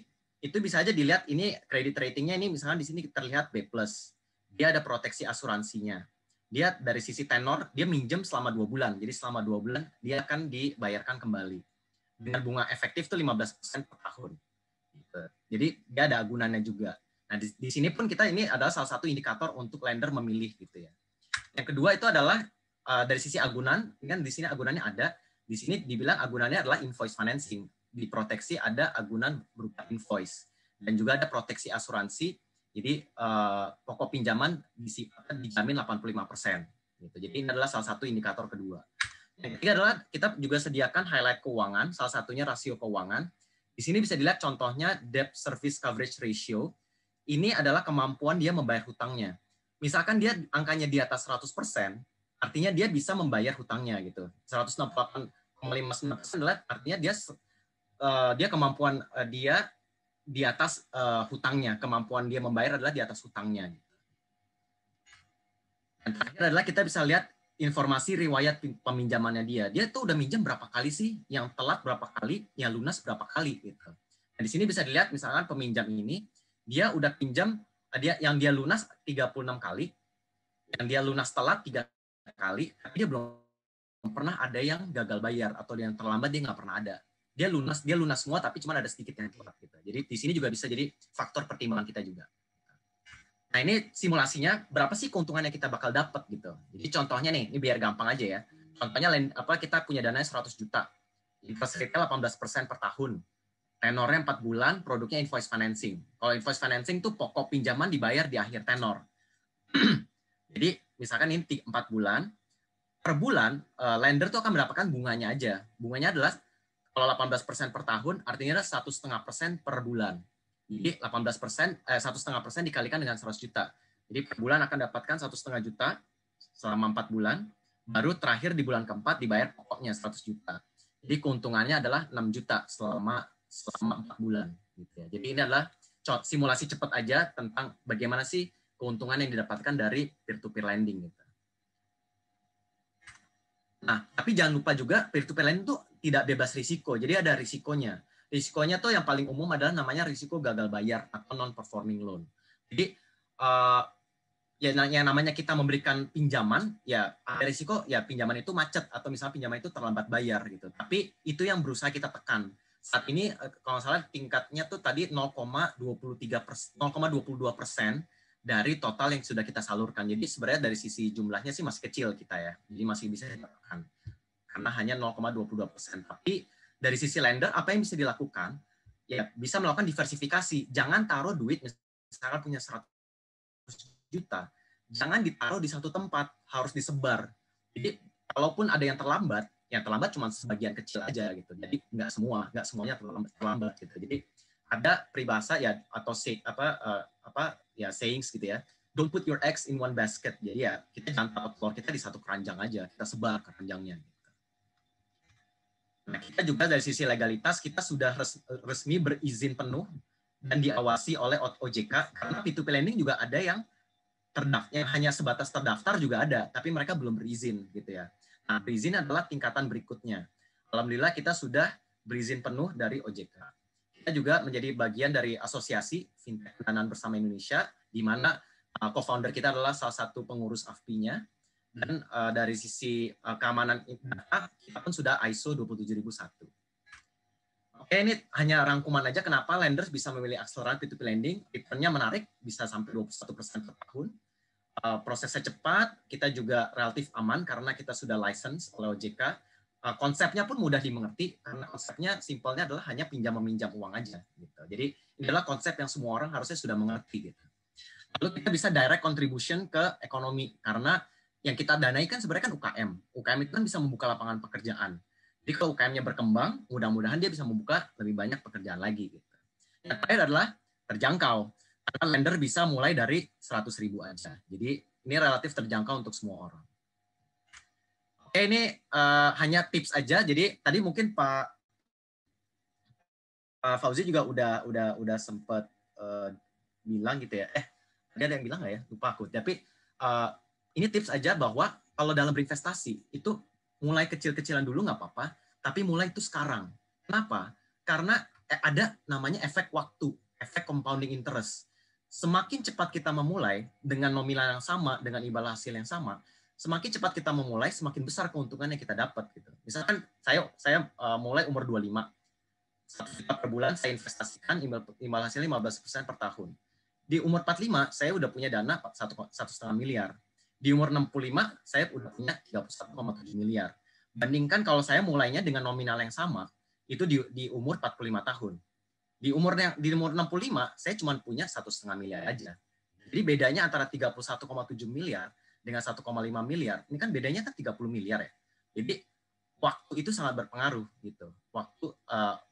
itu bisa aja dilihat ini kredit ratingnya ini misalnya di sini terlihat B+. Dia ada proteksi asuransinya. Dia dari sisi tenor, dia minjem selama 2 bulan. Jadi selama 2 bulan dia akan dibayarkan kembali. Dengan bunga efektif itu 15% per tahun. Gitu. Jadi dia ada agunannya juga. Nah di sini pun kita ini adalah salah satu indikator untuk lender memilih gitu ya. Yang kedua itu adalah dari sisi agunan, kan di sini agunannya ada. Di sini dibilang agunannya adalah invoice financing. Di proteksi ada agunan berupa invoice dan juga ada proteksi asuransi. Jadi pokok pinjaman dijamin 85%. Gitu. Jadi ini adalah salah satu indikator kedua. Yang ketiga adalah kita juga sediakan highlight keuangan, salah satunya rasio keuangan. Di sini bisa dilihat contohnya debt service coverage ratio. Ini adalah kemampuan dia membayar hutangnya. Misalkan dia angkanya di atas 100%, artinya dia bisa membayar hutangnya gitu. 168,59% adalah artinya dia kemampuan dia di atas hutangnya. Kemampuan dia membayar adalah di atas hutangnya. Dan terakhir adalah kita bisa lihat informasi riwayat peminjamannya dia. Dia tuh udah minjem berapa kali sih? Yang telat berapa kali? Yang lunas berapa kali? Gitu. Nah, di sini bisa dilihat misalkan peminjam ini, dia udah pinjam, yang dia lunas 36 kali, yang dia lunas telat 3 kali, tapi dia belum pernah ada yang gagal bayar, atau yang terlambat dia nggak pernah ada. dia lunas semua tapi cuma ada sedikit yang telat gitu. Jadi di sini juga bisa jadi faktor pertimbangan kita juga. Nah, ini simulasinya berapa sih keuntungan yang kita bakal dapat gitu. Jadi contohnya nih, ini biar gampang aja ya. Contohnya kita punya dananya 100 juta. Interest rate-nya 18% per tahun. Tenornya 4 bulan, produknya invoice financing. Kalau invoice financing tuh pokok pinjaman dibayar di akhir tenor. Jadi misalkan ini 4 bulan, per bulan lender tuh akan mendapatkan bunganya aja. Bunganya adalah kalau 18% per tahun, artinya 1,5% per bulan. Jadi 1,5% dikalikan dengan 100 juta. Jadi per bulan akan dapatkan 1,5 juta selama 4 bulan. Baru terakhir di bulan keempat dibayar pokoknya 100 juta. Jadi keuntungannya adalah 6 juta selama 4 bulan. Gitu ya. Jadi ini adalah simulasi cepat aja tentang bagaimana sih keuntungan yang didapatkan dari peer-to-peer lending. Gitu. Nah, tapi jangan lupa juga peer-to-peer lending itu tidak bebas risiko. Jadi ada risikonya. Risikonya tuh yang paling umum adalah namanya risiko gagal bayar atau non-performing loan. Jadi ya yang namanya kita memberikan pinjaman, ya ada risiko ya pinjaman itu macet atau misalnya pinjaman itu terlambat bayar gitu. Tapi itu yang berusaha kita tekan. Saat ini kalau salah tingkatnya tuh tadi 0,22% dari total yang sudah kita salurkan. Jadi sebenarnya dari sisi jumlahnya sih masih kecil kita ya. Jadi masih bisa kita tekan. Karena hanya 0,22%. Tapi dari sisi lender, apa yang bisa dilakukan? Ya, bisa melakukan diversifikasi. Jangan taruh duit, misalkan punya 100 juta, jangan ditaruh di satu tempat, harus disebar. Jadi, kalaupun ada yang terlambat cuma sebagian kecil aja gitu. Jadi, nggak semuanya terlambat gitu. Jadi, ada peribahasa ya atau sayings gitu ya. Don't put your eggs in one basket. Jadi ya, kita jangan taruh telur kita di satu keranjang aja, kita sebar keranjangnya. Nah, kita juga dari sisi legalitas kita sudah resmi berizin penuh dan diawasi oleh OJK karena P2P lending juga ada yang terdaftar, yang hanya sebatas terdaftar juga ada, tapi mereka belum berizin gitu ya. Nah, berizin adalah tingkatan berikutnya. Alhamdulillah kita sudah berizin penuh dari OJK. Kita juga menjadi bagian dari asosiasi Fintech Pendanaan Bersama Indonesia, di mana co-founder kita adalah salah satu pengurus AFPI-nya. Dan dari sisi keamanan data, kita pun sudah ISO 27001. Oke, ini hanya rangkuman aja kenapa lenders bisa memilih akselerasi P2P lending. Return-nya menarik, bisa sampai 21% per tahun. Prosesnya cepat, kita juga relatif aman karena kita sudah license oleh OJK. Konsepnya pun mudah dimengerti, karena konsepnya simpelnya adalah hanya pinjam-meminjam uang aja. Gitu. Jadi, ini adalah konsep yang semua orang harusnya sudah mengerti. Gitu. Lalu kita bisa direct contribution ke ekonomi, karena yang kita danai kan sebenarnya kan UKM. UKM itu kan bisa membuka lapangan pekerjaan. Jadi kalau UKM-nya berkembang, mudah-mudahan dia bisa membuka lebih banyak pekerjaan lagi. Gitu. Yang terakhir adalah terjangkau. Karena lender bisa mulai dari 100.000 aja. Jadi ini relatif terjangkau untuk semua orang. Oke, ini hanya tips aja. Jadi tadi mungkin Pak Fauzi juga udah sempat bilang gitu ya. Tadi ada yang bilang nggak ya? Lupa aku. Tapi ini tips aja bahwa kalau dalam berinvestasi itu mulai kecil-kecilan dulu nggak apa-apa, tapi mulai itu sekarang. Kenapa? Karena ada namanya efek waktu, efek compounding interest. Semakin cepat kita memulai dengan nominal yang sama, dengan imbal hasil yang sama, semakin cepat kita memulai, semakin besar keuntungan yang kita dapat. Gitu. Misalkan saya mulai umur 25, 1 juta per bulan saya investasikan, imbal hasilnya 15% per tahun. Di umur 45, saya udah punya dana 1,5 miliar. Di umur 65, saya udah punya 31,7 miliar. Bandingkan kalau saya mulainya dengan nominal yang sama, itu di umur 45 tahun. Di umur 65, saya cuma punya 1,5 miliar aja. Jadi bedanya antara 31,7 miliar dengan 1,5 miliar, ini kan bedanya kan 30 miliar ya. Jadi waktu itu sangat berpengaruh gitu.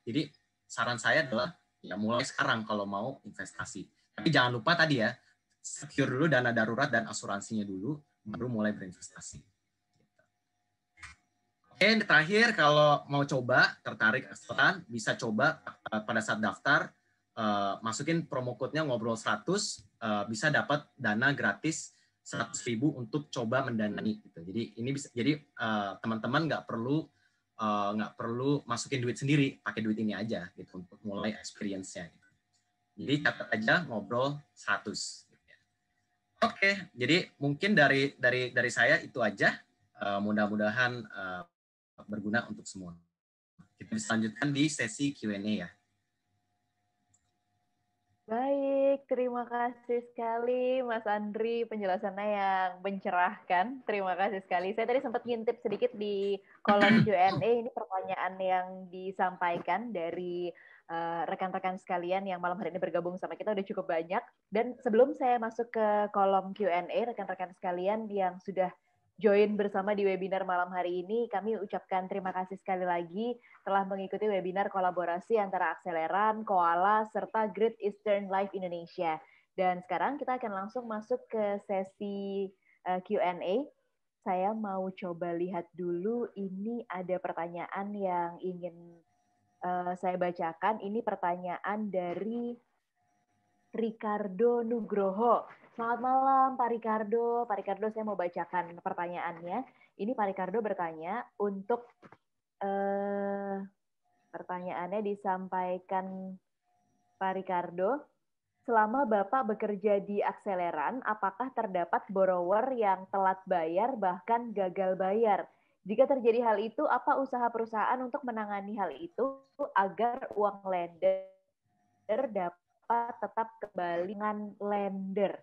Jadi saran saya adalah ya mulai sekarang kalau mau investasi. Tapi jangan lupa tadi ya, secure dulu dana darurat dan asuransinya dulu, baru mulai berinvestasi. Oke, terakhir kalau mau coba, tertarik akselerasi, bisa coba pada saat daftar, masukin promo code-nya ngobrol 100, bisa dapat dana gratis 100.000 untuk coba mendanai. Gitu. Jadi ini bisa, jadi teman-teman nggak perlu masukin duit sendiri, pakai duit ini aja gitu untuk mulai experience-nya. Gitu. Jadi catat aja ngobrol 100. Oke, jadi mungkin dari saya itu aja. Mudah-mudahan berguna untuk semua. Kita bisa lanjutkan di sesi Q&A ya. Baik, terima kasih sekali Mas Andri, penjelasannya yang mencerahkan. Terima kasih sekali. Saya tadi sempat ngintip sedikit di kolom Q&A, ini pertanyaan yang disampaikan dari rekan-rekan sekalian yang malam hari ini bergabung sama kita udah cukup banyak. Dan sebelum saya masuk ke kolom Q&A, rekan-rekan sekalian yang sudah join bersama di webinar malam hari ini, kami ucapkan terima kasih sekali lagi telah mengikuti webinar kolaborasi antara Akseleran, Koala, serta Great Eastern Life Indonesia. Dan sekarang kita akan langsung masuk ke sesi Q&A. Saya mau coba lihat dulu, ini ada pertanyaan yang ingin saya bacakan. Ini pertanyaan dari Ricardo Nugroho. Selamat malam Pak Ricardo. Pak Ricardo, saya mau bacakan pertanyaannya. Ini Pak Ricardo bertanya untuk pertanyaannya disampaikan Pak Ricardo. Selama Bapak bekerja di Akseleran, apakah terdapat borrower yang telat bayar bahkan gagal bayar? Jika terjadi hal itu, apa usaha perusahaan untuk menangani hal itu agar uang lender dapat tetap kembali dengan lender?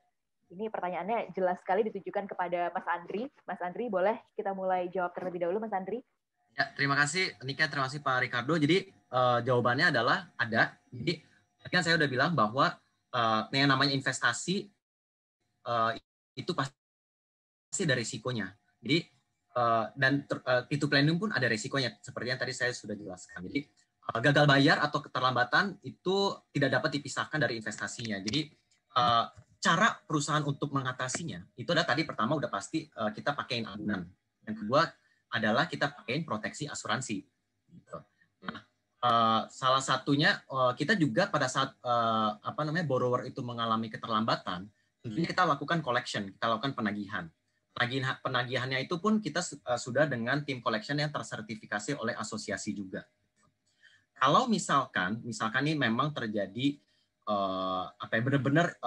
Ini pertanyaannya jelas sekali ditujukan kepada Mas Andri. Mas Andri, boleh kita mulai jawab terlebih dahulu, Mas Andri? Ya, terima kasih Nika, terima kasih Pak Ricardo. Jadi jawabannya adalah ada. Jadi kan saya udah bilang bahwa yang namanya investasi itu pasti ada risikonya. Jadi dan P2P lending pun ada risikonya, seperti yang tadi saya sudah jelaskan. Jadi gagal bayar atau keterlambatan itu tidak dapat dipisahkan dari investasinya. Jadi cara perusahaan untuk mengatasinya itu adalah tadi pertama udah pasti kita pakaiin agunan. Yang kedua adalah kita pakaiin proteksi asuransi. Gitu. Nah, salah satunya kita juga pada saat borrower itu mengalami keterlambatan, tentunya kita lakukan collection, kita lakukan penagihan. Penagihannya itu pun kita sudah dengan tim collection yang tersertifikasi oleh asosiasi juga. Kalau misalkan ini memang terjadi benar-benar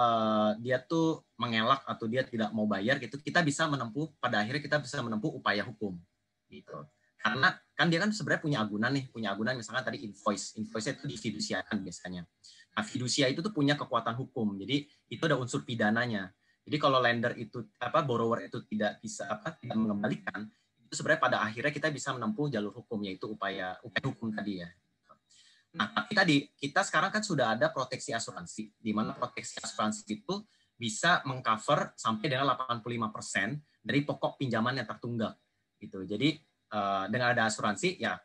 dia tuh mengelak atau dia tidak mau bayar gitu, kita bisa menempuh, pada akhirnya kita bisa menempuh upaya hukum gitu. Karena kan dia kan sebenarnya punya agunan misalkan tadi invoice-nya itu difidusiakan biasanya. Nah, fidusia itu tuh punya kekuatan hukum. Jadi itu ada unsur pidananya. Jadi kalau lender itu borrower itu tidak bisa tidak mengembalikan, itu sebenarnya pada akhirnya kita bisa menempuh jalur hukum, yaitu upaya hukum tadi ya. Nah, tapi tadi kita sekarang kan sudah ada proteksi asuransi, di mana proteksi asuransi itu bisa mengcover sampai dengan 85% dari pokok pinjaman yang tertunggak gitu. Jadi dengan ada asuransi ya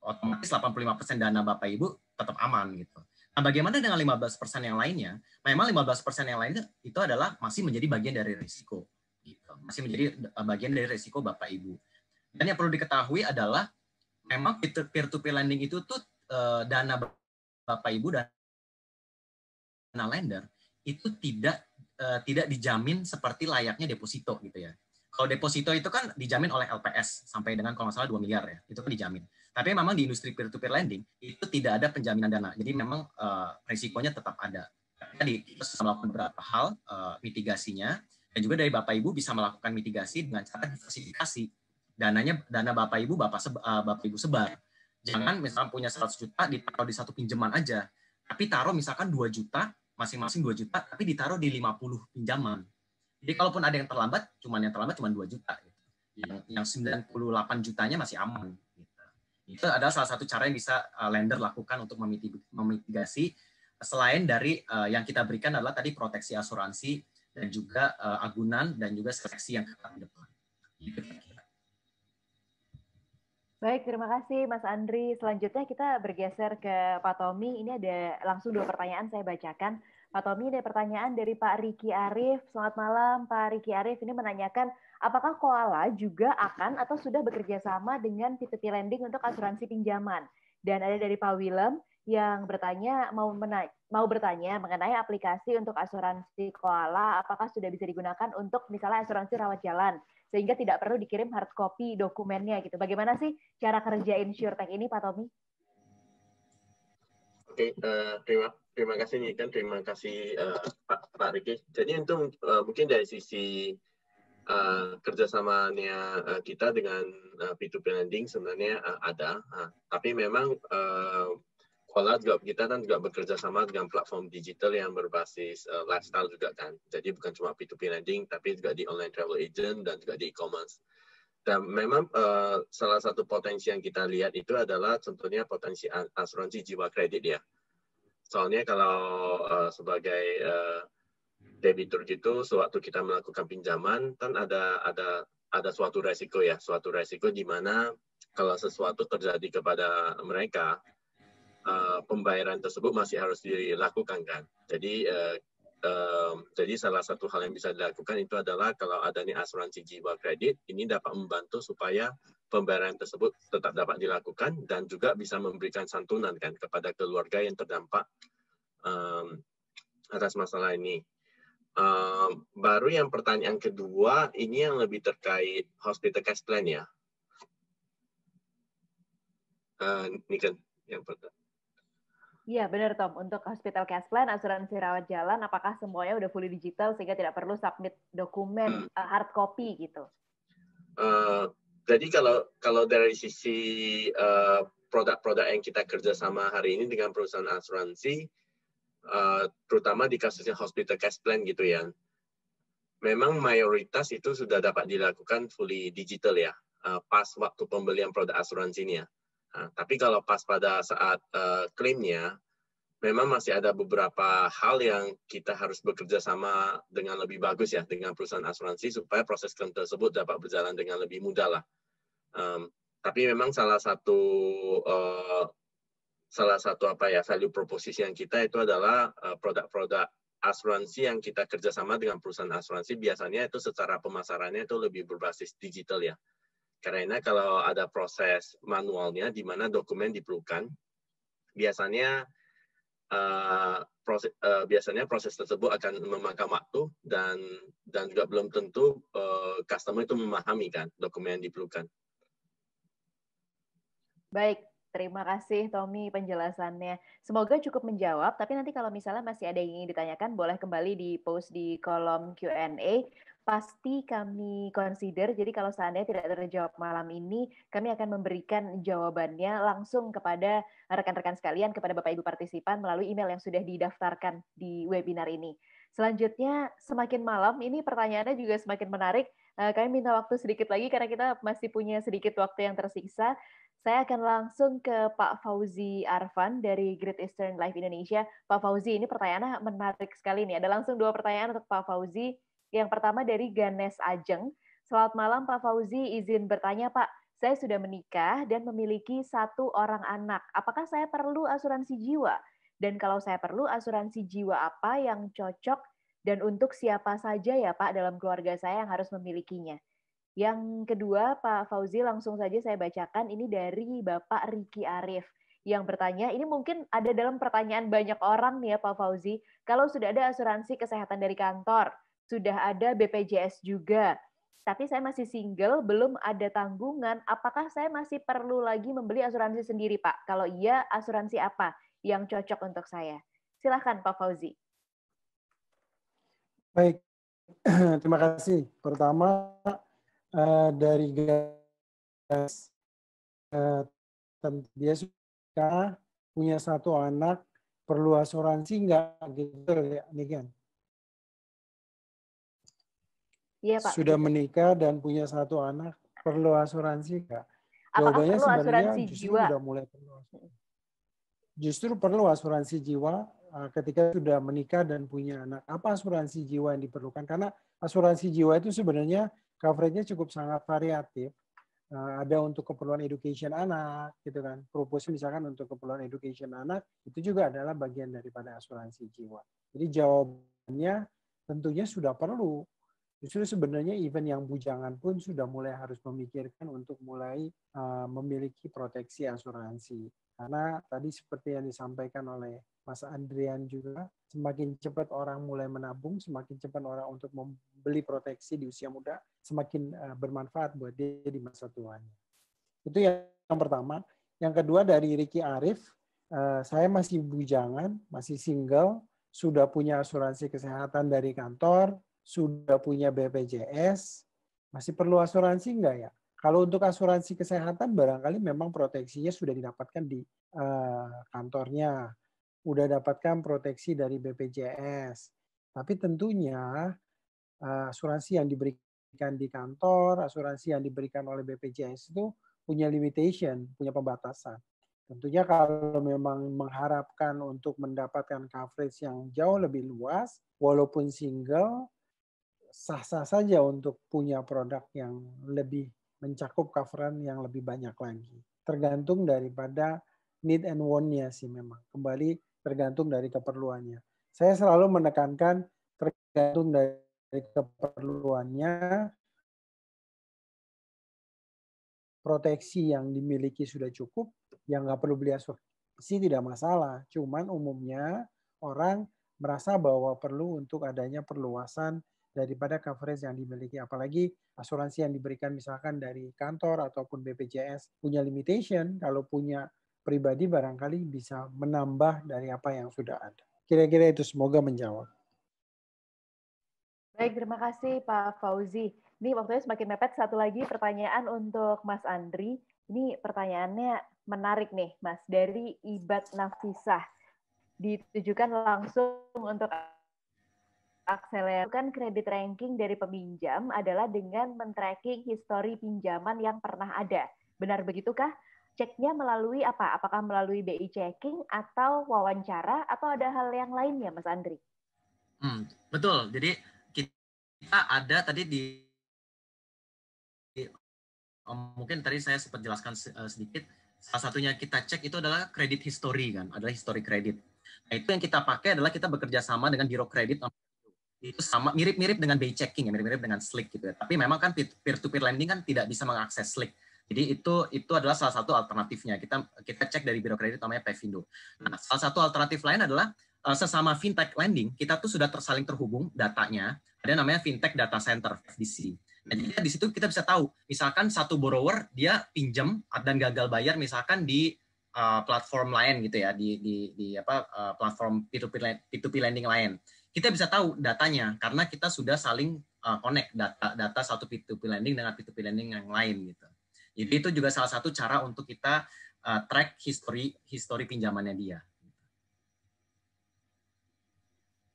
otomatis 85% dana Bapak Ibu tetap aman gitu. Nah, bagaimana dengan 15% yang lainnya? Memang 15% yang lainnya itu adalah masih menjadi bagian dari risiko gitu. Masih menjadi bagian dari risiko Bapak Ibu. Dan yang perlu diketahui adalah memang peer-to-peer lending itu tuh dana Bapak Ibu dan dana lender itu tidak dijamin seperti layaknya deposito gitu ya. Kalau deposito itu kan dijamin oleh LPS sampai dengan kalau nggak salah 2 miliar ya, itu kan dijamin. Tapi memang di industri peer-to-peer lending itu tidak ada penjaminan dana. Jadi memang risikonya tetap ada. Tadi kita bisa melakukan beberapa hal mitigasinya, dan juga dari Bapak Ibu bisa melakukan mitigasi dengan cara diversifikasi. Dana Bapak Ibu Bapak Ibu sebar. Jangan misalnya punya 100 juta ditaruh di satu pinjaman aja, tapi taruh misalkan 2 juta, masing-masing 2 juta, tapi ditaruh di 50 pinjaman. Jadi kalaupun ada yang terlambat cuma 2 juta. Gitu. Yang 98 jutanya masih aman. Gitu. Itu adalah salah satu cara yang bisa lender lakukan untuk memitigasi, selain dari yang kita berikan adalah tadi proteksi asuransi dan juga agunan dan juga seleksi yang ketat di depan. Gitu. Baik, terima kasih Mas Andri. Selanjutnya kita bergeser ke Pak Tommy. Ini ada langsung 2 pertanyaan saya bacakan. Pak Tommy, ada pertanyaan dari Pak Riki Arif. Selamat malam Pak Riki Arif. Ini menanyakan, apakah Koala juga akan atau sudah bekerja sama dengan P2P Lending untuk asuransi pinjaman? Dan ada dari Pak Willem yang bertanya mau bertanya mengenai aplikasi untuk asuransi Koala, apakah sudah bisa digunakan untuk misalnya asuransi rawat jalan, sehingga tidak perlu dikirim hard copy dokumennya gitu. Bagaimana sih cara kerja InsurTech ini, Pak Tommy? Oke, terima kasih nih kan, terima kasih Pak Riki. Jadi untuk mungkin dari sisi kerjasamanya kita dengan P2P lending sebenarnya ada, tapi memang Kuala juga kita kan juga bekerja sama dengan platform digital yang berbasis lifestyle juga kan. Jadi bukan cuma P2P lending, tapi juga di online travel agent dan juga di e-commerce. Dan memang salah satu potensi yang kita lihat itu adalah contohnya potensi asuransi jiwa kredit ya. Soalnya kalau sebagai debitur gitu, sewaktu kita melakukan pinjaman kan ada suatu resiko ya, suatu resiko di mana kalau sesuatu terjadi kepada mereka, pembayaran tersebut masih harus dilakukan kan. Jadi salah satu hal yang bisa dilakukan itu adalah kalau adanya asuransi jiwa kredit, ini dapat membantu supaya pembayaran tersebut tetap dapat dilakukan dan juga bisa memberikan santunan kan kepada keluarga yang terdampak atas masalah ini. Baru yang pertanyaan kedua, ini yang lebih terkait hospital cash plan ya. Ini kan yang pertama. Iya, benar Tom. Untuk hospital cash plan, asuransi rawat jalan, apakah semuanya udah fully digital sehingga tidak perlu submit dokumen hard copy gitu? Jadi kalau dari sisi produk-produk yang kita kerjasama hari ini dengan perusahaan asuransi, terutama di kasusnya hospital cash plan gitu ya, memang mayoritas itu sudah dapat dilakukan fully digital ya, pas waktu pembelian produk asuransinya. Tapi kalau pas pada saat klaimnya, memang masih ada beberapa hal yang kita harus bekerja sama dengan lebih bagus ya dengan perusahaan asuransi supaya proses klaim tersebut dapat berjalan dengan lebih mudah lah. Tapi memang salah satu value proposition yang kita itu adalah produk-produk asuransi yang kita kerjasama dengan perusahaan asuransi biasanya itu secara pemasarannya itu lebih berbasis digital ya. Karena kalau ada proses manualnya di mana dokumen diperlukan, biasanya proses tersebut akan memakan waktu dan juga belum tentu customer itu memahami kan dokumen yang diperlukan. Baik, terima kasih Tommy penjelasannya. Semoga cukup menjawab, tapi nanti kalau misalnya masih ada yang ingin ditanyakan, boleh kembali di post di kolom Q&A. Pasti kami consider, jadi kalau seandainya tidak terjawab malam ini, kami akan memberikan jawabannya langsung kepada rekan-rekan sekalian, kepada Bapak Ibu partisipan melalui email yang sudah didaftarkan di webinar ini. Selanjutnya, semakin malam, ini pertanyaannya juga semakin menarik. Kami minta waktu sedikit lagi karena kita masih punya sedikit waktu yang tersisa. Saya akan langsung ke Pak Fauzi Arfan dari Great Eastern Life Indonesia. Pak Fauzi, ini pertanyaannya menarik sekali nih. Ada langsung 2 pertanyaan untuk Pak Fauzi. Yang pertama dari Ganes Ajeng. Selamat malam Pak Fauzi, izin bertanya Pak. Saya sudah menikah dan memiliki 1 orang anak. Apakah saya perlu asuransi jiwa? Dan kalau saya perlu, asuransi jiwa apa yang cocok dan untuk siapa saja ya Pak dalam keluarga saya yang harus memilikinya? Yang kedua, Pak Fauzi, langsung saja saya bacakan. Ini dari Bapak Riki Arif yang bertanya, ini mungkin ada dalam pertanyaan banyak orang nih ya Pak Fauzi, kalau sudah ada asuransi kesehatan dari kantor, sudah ada BPJS juga, tapi saya masih single, belum ada tanggungan, apakah saya masih perlu lagi membeli asuransi sendiri Pak? Kalau iya, asuransi apa yang cocok untuk saya? Silahkan Pak Fauzi. Baik, terima kasih. Pertama, dari Gas, dia sudah punya 1 anak, perlu asuransi nggak gitu ya, Niken? Iya Pak. Sudah menikah dan punya 1 anak, perlu asuransi nggak? Apakah Jawabannya perlu sebenarnya asuransi justru jiwa? udah mulai perlu. Justru perlu asuransi jiwa ketika sudah menikah dan punya anak. Apa asuransi jiwa yang diperlukan? Karena asuransi jiwa itu sebenarnya coverage-nya cukup sangat variatif. Ada untuk keperluan education anak, gitu kan. Propose misalkan untuk keperluan education anak, itu juga adalah bagian daripada asuransi jiwa. Jadi jawabannya tentunya sudah perlu. Justru sebenarnya even yang bujangan pun sudah mulai harus memikirkan untuk mulai memiliki proteksi asuransi. Karena tadi seperti yang disampaikan oleh Mas Andrian juga, semakin cepat orang mulai menabung, semakin cepat orang untuk membeli proteksi di usia muda, semakin bermanfaat buat dia di masa tuanya. Itu yang pertama. Yang kedua dari Riki Arif, saya masih bujangan, masih single, sudah punya asuransi kesehatan dari kantor, sudah punya BPJS, Masih perlu asuransi enggak ya? Kalau untuk asuransi kesehatan barangkali memang proteksinya sudah didapatkan di kantornya, udah dapatkan proteksi dari BPJS. Tapi tentunya asuransi yang diberikan di kantor, asuransi yang diberikan oleh BPJS itu punya limitation, punya pembatasan. Tentunya kalau memang mengharapkan untuk mendapatkan coverage yang jauh lebih luas, walaupun single, sah-sah saja untuk punya produk yang lebih mencakup coveran yang lebih banyak lagi. Tergantung daripada need and want-nya sih memang. Kembali tergantung dari keperluannya. Saya selalu menekankan tergantung dari keperluannya, proteksi yang dimiliki sudah cukup, yang nggak perlu beli asuransi tidak masalah. Cuman umumnya orang merasa bahwa perlu untuk adanya perluasan daripada coverage yang dimiliki. Apalagi asuransi yang diberikan misalkan dari kantor ataupun BPJS punya limitation, kalau punya pribadi barangkali bisa menambah dari apa yang sudah ada. Kira-kira itu, semoga menjawab. Baik, terima kasih Pak Fauzi. Ini waktunya semakin mepet. Satu lagi pertanyaan untuk Mas Andri. Ini pertanyaannya menarik nih, Mas. Dari Ibad Nafisah. Ditujukan langsung untuk akselerasikan kredit ranking dari peminjam adalah dengan men-tracking histori pinjaman yang pernah ada. Benar begitukah? Ceknya melalui apa? Apakah melalui BI checking atau wawancara atau ada hal yang lainnya, Mas Andri? Betul. Jadi kita ada tadi mungkin tadi saya sempat jelaskan sedikit. Salah satunya kita cek itu adalah kredit history kan, adalah history kredit. Nah, itu yang kita pakai adalah kita bekerja sama dengan biro kredit. Itu sama mirip-mirip dengan BI checking ya, mirip-mirip dengan Slick gitu ya. Tapi memang kan peer-to-peer lending kan tidak bisa mengakses Slick. Jadi itu adalah salah satu alternatifnya. Kita cek dari biro kredit namanya Pevindo. Nah, salah satu alternatif lain adalah sesama fintech lending, kita tuh sudah tersaling terhubung datanya. Ada namanya fintech data center FDC. Nah, jadi di situ kita bisa tahu, misalkan satu borrower dia pinjam dan gagal bayar misalkan di platform lain gitu ya, di platform P2P lending lain. Kita bisa tahu datanya karena kita sudah saling connect data satu P2P lending dengan P2P lending yang lain gitu. Jadi itu juga salah satu cara untuk kita track history pinjamannya dia.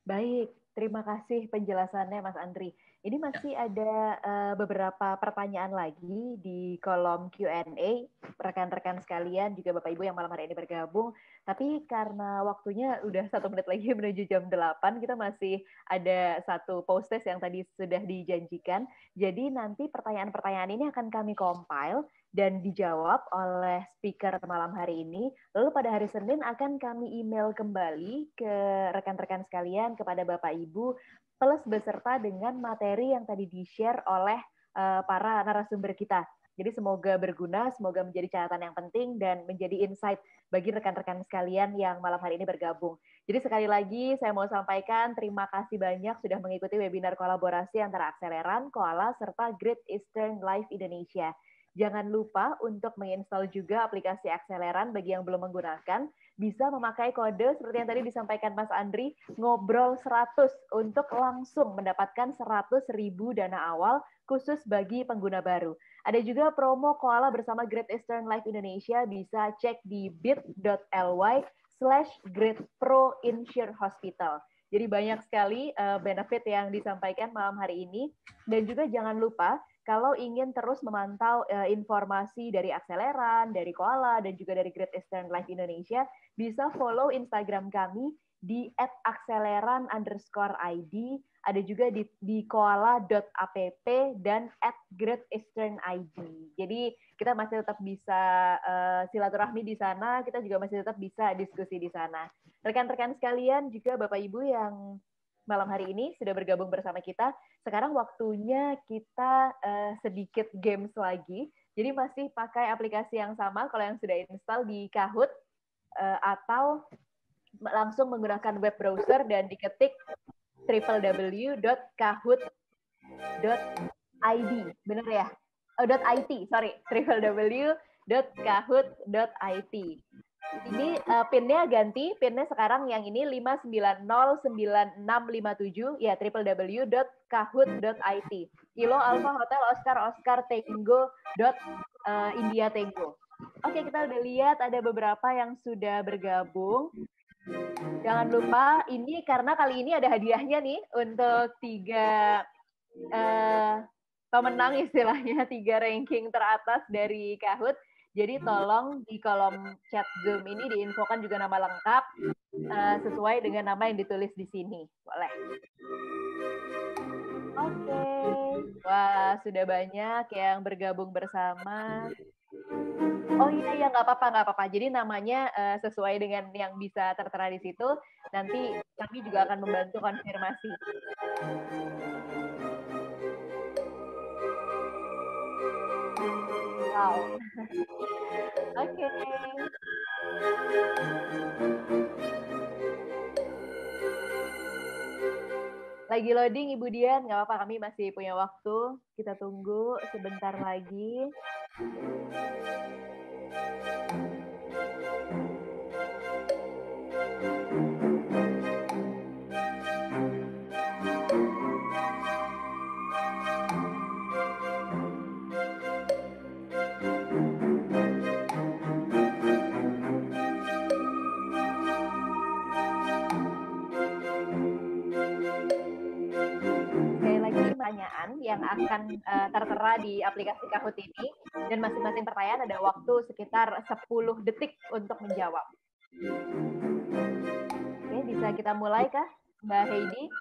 Baik, terima kasih penjelasannya Mas Andri. Ini masih ada beberapa pertanyaan lagi di kolom Q&A, rekan-rekan sekalian, juga Bapak Ibu yang malam hari ini bergabung. Tapi karena waktunya udah 1 menit lagi menuju jam 8, kita masih ada satu post test yang tadi sudah dijanjikan. Jadi nanti pertanyaan-pertanyaan ini akan kami compile dan dijawab oleh speaker malam hari ini. Lalu pada hari Senin akan kami email kembali ke rekan-rekan sekalian, kepada Bapak Ibu, plus beserta dengan materi yang tadi di-share oleh para narasumber kita. Jadi semoga berguna, semoga menjadi catatan yang penting dan menjadi insight bagi rekan-rekan sekalian yang malam hari ini bergabung. Jadi sekali lagi saya mau sampaikan terima kasih banyak sudah mengikuti webinar kolaborasi antara Akseleran, Koala, serta Great Eastern Life Indonesia. Jangan lupa untuk menginstal juga aplikasi Akseleran bagi yang belum menggunakan. Bisa memakai kode seperti yang tadi disampaikan Mas Andri, ngobrol 100 untuk langsung mendapatkan 100.000 dana awal khusus bagi pengguna baru. Ada juga promo Koala bersama Great Eastern Life Indonesia, bisa cek di bit.ly/GreatProInsureHospital. Jadi banyak sekali benefit yang disampaikan malam hari ini. Dan juga jangan lupa, kalau ingin terus memantau informasi dari Akseleran, dari Koala, dan juga dari Great Eastern Life Indonesia, bisa follow Instagram kami di @akseleran_id, ada juga di koala.app dan @greateasternid. Jadi kita masih tetap bisa silaturahmi di sana, kita juga masih tetap bisa diskusi di sana. Rekan-rekan sekalian, juga Bapak Ibu yang malam hari ini sudah bergabung bersama kita. Sekarang waktunya kita sedikit games lagi. Jadi masih pakai aplikasi yang sama kalau yang sudah install di Kahoot, atau langsung menggunakan web browser dan diketik www.kahoot.id. Benar ya? .it, sorry. www.kahoot.it. Ini PIN-nya ganti, PIN-nya sekarang yang ini 5909657 ya www.kahoot.it. Kilo Alpha Hotel Oscar Tango India Tango. Oke, kita udah lihat ada beberapa yang sudah bergabung. Jangan lupa ini karena kali ini ada hadiahnya nih untuk 3 pemenang istilahnya, 3 ranking teratas dari Kahoot. Jadi tolong di kolom chat Zoom ini diinfokan juga nama lengkap sesuai dengan nama yang ditulis di sini. Boleh. Oke. Wah, sudah banyak yang bergabung bersama. Oh iya, nggak apa-apa. Jadi namanya sesuai dengan yang bisa tertera di situ. Nanti kami juga akan membantu konfirmasi. Wow. Oke. Lagi loading Ibu Dian, nggak apa-apa, kami masih punya waktu. Kita tunggu sebentar lagi. Pertanyaan yang akan tertera di aplikasi Kahoot ini, dan masing-masing pertanyaan ada waktu sekitar 10 detik untuk menjawab. Oke, bisa kita mulai kah? Mbak Heidi,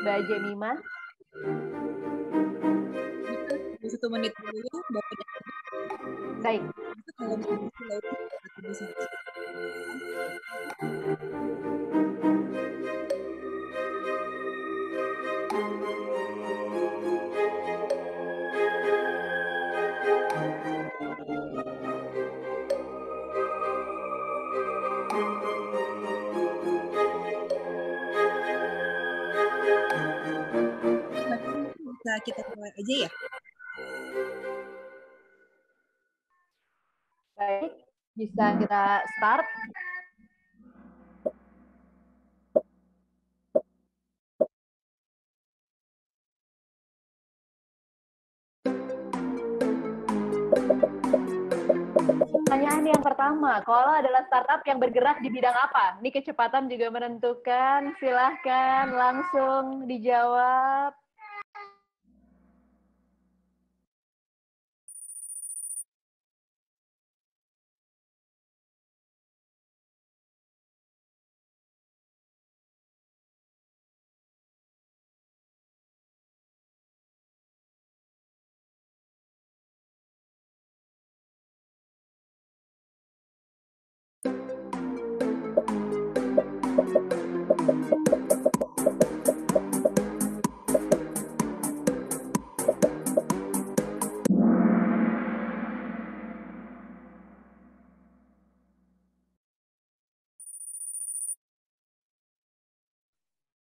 Mbak Jemima? 1 menit dulu, Bapak. Baik. Kalau kita mulai aja ya. Baik, bisa kita start. Pertanyaan yang pertama, Kolo adalah startup yang bergerak di bidang apa? Ini kecepatan juga menentukan. Silahkan langsung dijawab.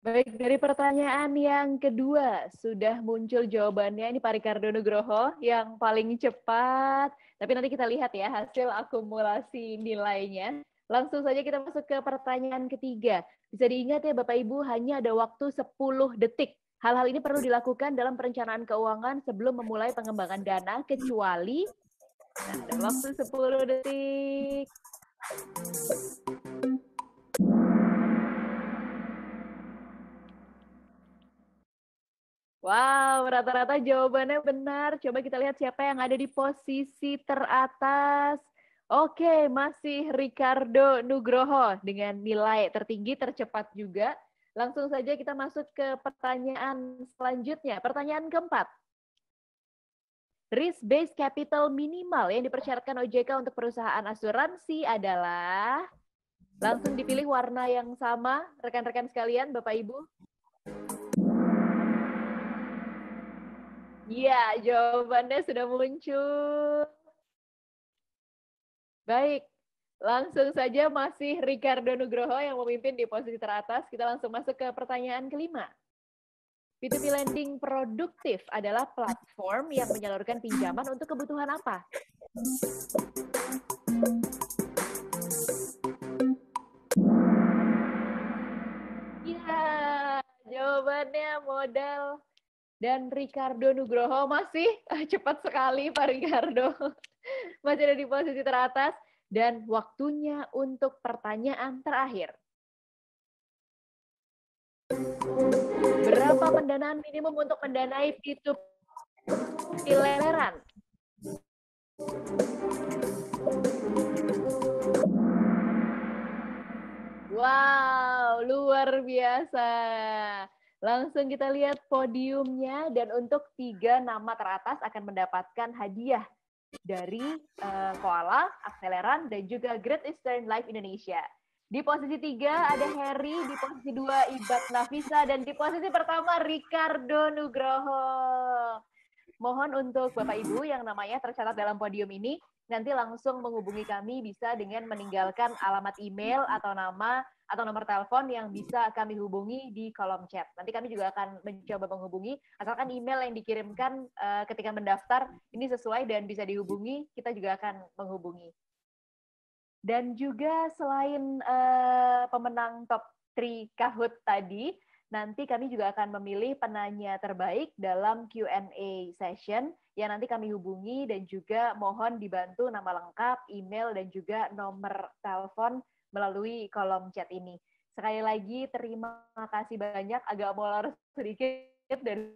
Baik, dari pertanyaan yang kedua, sudah muncul jawabannya. Ini Pak Ricardo Nugroho yang paling cepat. Tapi nanti kita lihat ya hasil akumulasi nilainya. Langsung saja kita masuk ke pertanyaan ketiga. Bisa diingat ya Bapak Ibu, hanya ada waktu 10 detik. Hal-hal ini perlu dilakukan dalam perencanaan keuangan sebelum memulai pengembangan dana, kecuali ada waktu 10 detik. Wow, rata-rata jawabannya benar. Coba kita lihat siapa yang ada di posisi teratas. Oke, masih Ricardo Nugroho dengan nilai tertinggi, tercepat juga. Langsung saja kita masuk ke pertanyaan selanjutnya. Pertanyaan keempat. Risk-based capital minimal yang dipersyaratkan OJK untuk perusahaan asuransi adalah... Langsung dipilih warna yang sama, rekan-rekan sekalian, Bapak Ibu. Iya, jawabannya sudah muncul. Baik, langsung saja masih Ricardo Nugroho yang memimpin di posisi teratas. Kita langsung masuk ke pertanyaan kelima. P2P lending produktif adalah platform yang menyalurkan pinjaman untuk kebutuhan apa? jawabannya modal. Dan Ricardo Nugroho masih cepat sekali Pak Ricardo. Masih ada di posisi teratas. Dan waktunya untuk pertanyaan terakhir. Berapa pendanaan minimum untuk mendanai P2P leleran? Wow, luar biasa. Langsung kita lihat podiumnya, dan untuk 3 nama teratas akan mendapatkan hadiah dari Koala, Akseleran, dan juga Great Eastern Life Indonesia. Di posisi 3 ada Harry, di posisi 2 Ibat Nafisa, dan di posisi pertama Ricardo Nugroho. Mohon untuk Bapak Ibu yang namanya tercatat dalam podium ini, nanti langsung menghubungi kami bisa dengan meninggalkan alamat email atau nama atau nomor telepon yang bisa kami hubungi di kolom chat. Nanti kami juga akan mencoba menghubungi, asalkan email yang dikirimkan ketika mendaftar ini sesuai dan bisa dihubungi, kita juga akan menghubungi. Dan juga selain pemenang top 3 Kahoot tadi, nanti kami juga akan memilih penanya terbaik dalam Q&A session yang nanti kami hubungi, dan juga mohon dibantu nama lengkap, email, dan juga nomor telepon melalui kolom chat ini. Sekali lagi terima kasih banyak, agak molor sedikit dari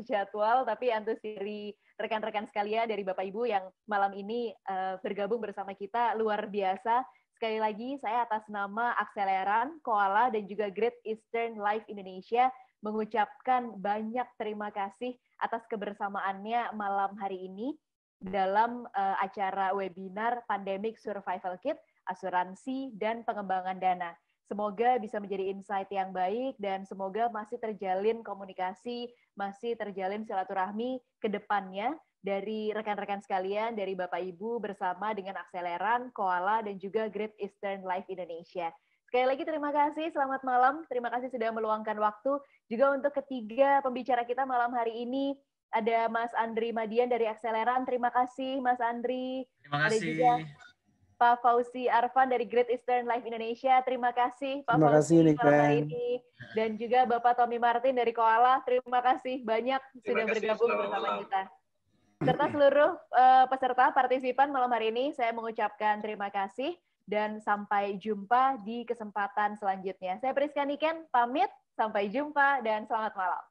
jadwal, tapi antusias dari rekan-rekan sekalian, dari Bapak Ibu yang malam ini bergabung bersama kita luar biasa. Sekali lagi saya atas nama Akseleran, Koala, dan juga Great Eastern Life Indonesia mengucapkan banyak terima kasih atas kebersamaannya malam hari ini dalam acara webinar Pandemic Survival Kit, Asuransi, dan Pengembangan Dana. Semoga bisa menjadi insight yang baik, dan semoga masih terjalin komunikasi, masih terjalin silaturahmi ke depannya dari rekan-rekan sekalian, dari Bapak Ibu bersama dengan Akseleran, Koala, dan juga Great Eastern Life Indonesia. Sekali lagi terima kasih, selamat malam. Terima kasih sudah meluangkan waktu. Juga untuk ketiga pembicara kita malam hari ini, ada Mas Andri Madian dari Akseleran. Terima kasih Mas Andri. Terima kasih. Ada juga Pak Fauzi Arfan dari Great Eastern Life Indonesia. Terima kasih Pak Terima Fauzi kasih, malam hari Niken. ini. Dan juga Bapak Tommy Martin dari Koala. Terima kasih banyak sudah Terima kasih, bergabung selamat bersama malam. kita. Serta seluruh peserta partisipan malam hari ini, saya mengucapkan terima kasih dan sampai jumpa di kesempatan selanjutnya. Saya Priska Niken, pamit, sampai jumpa dan selamat malam.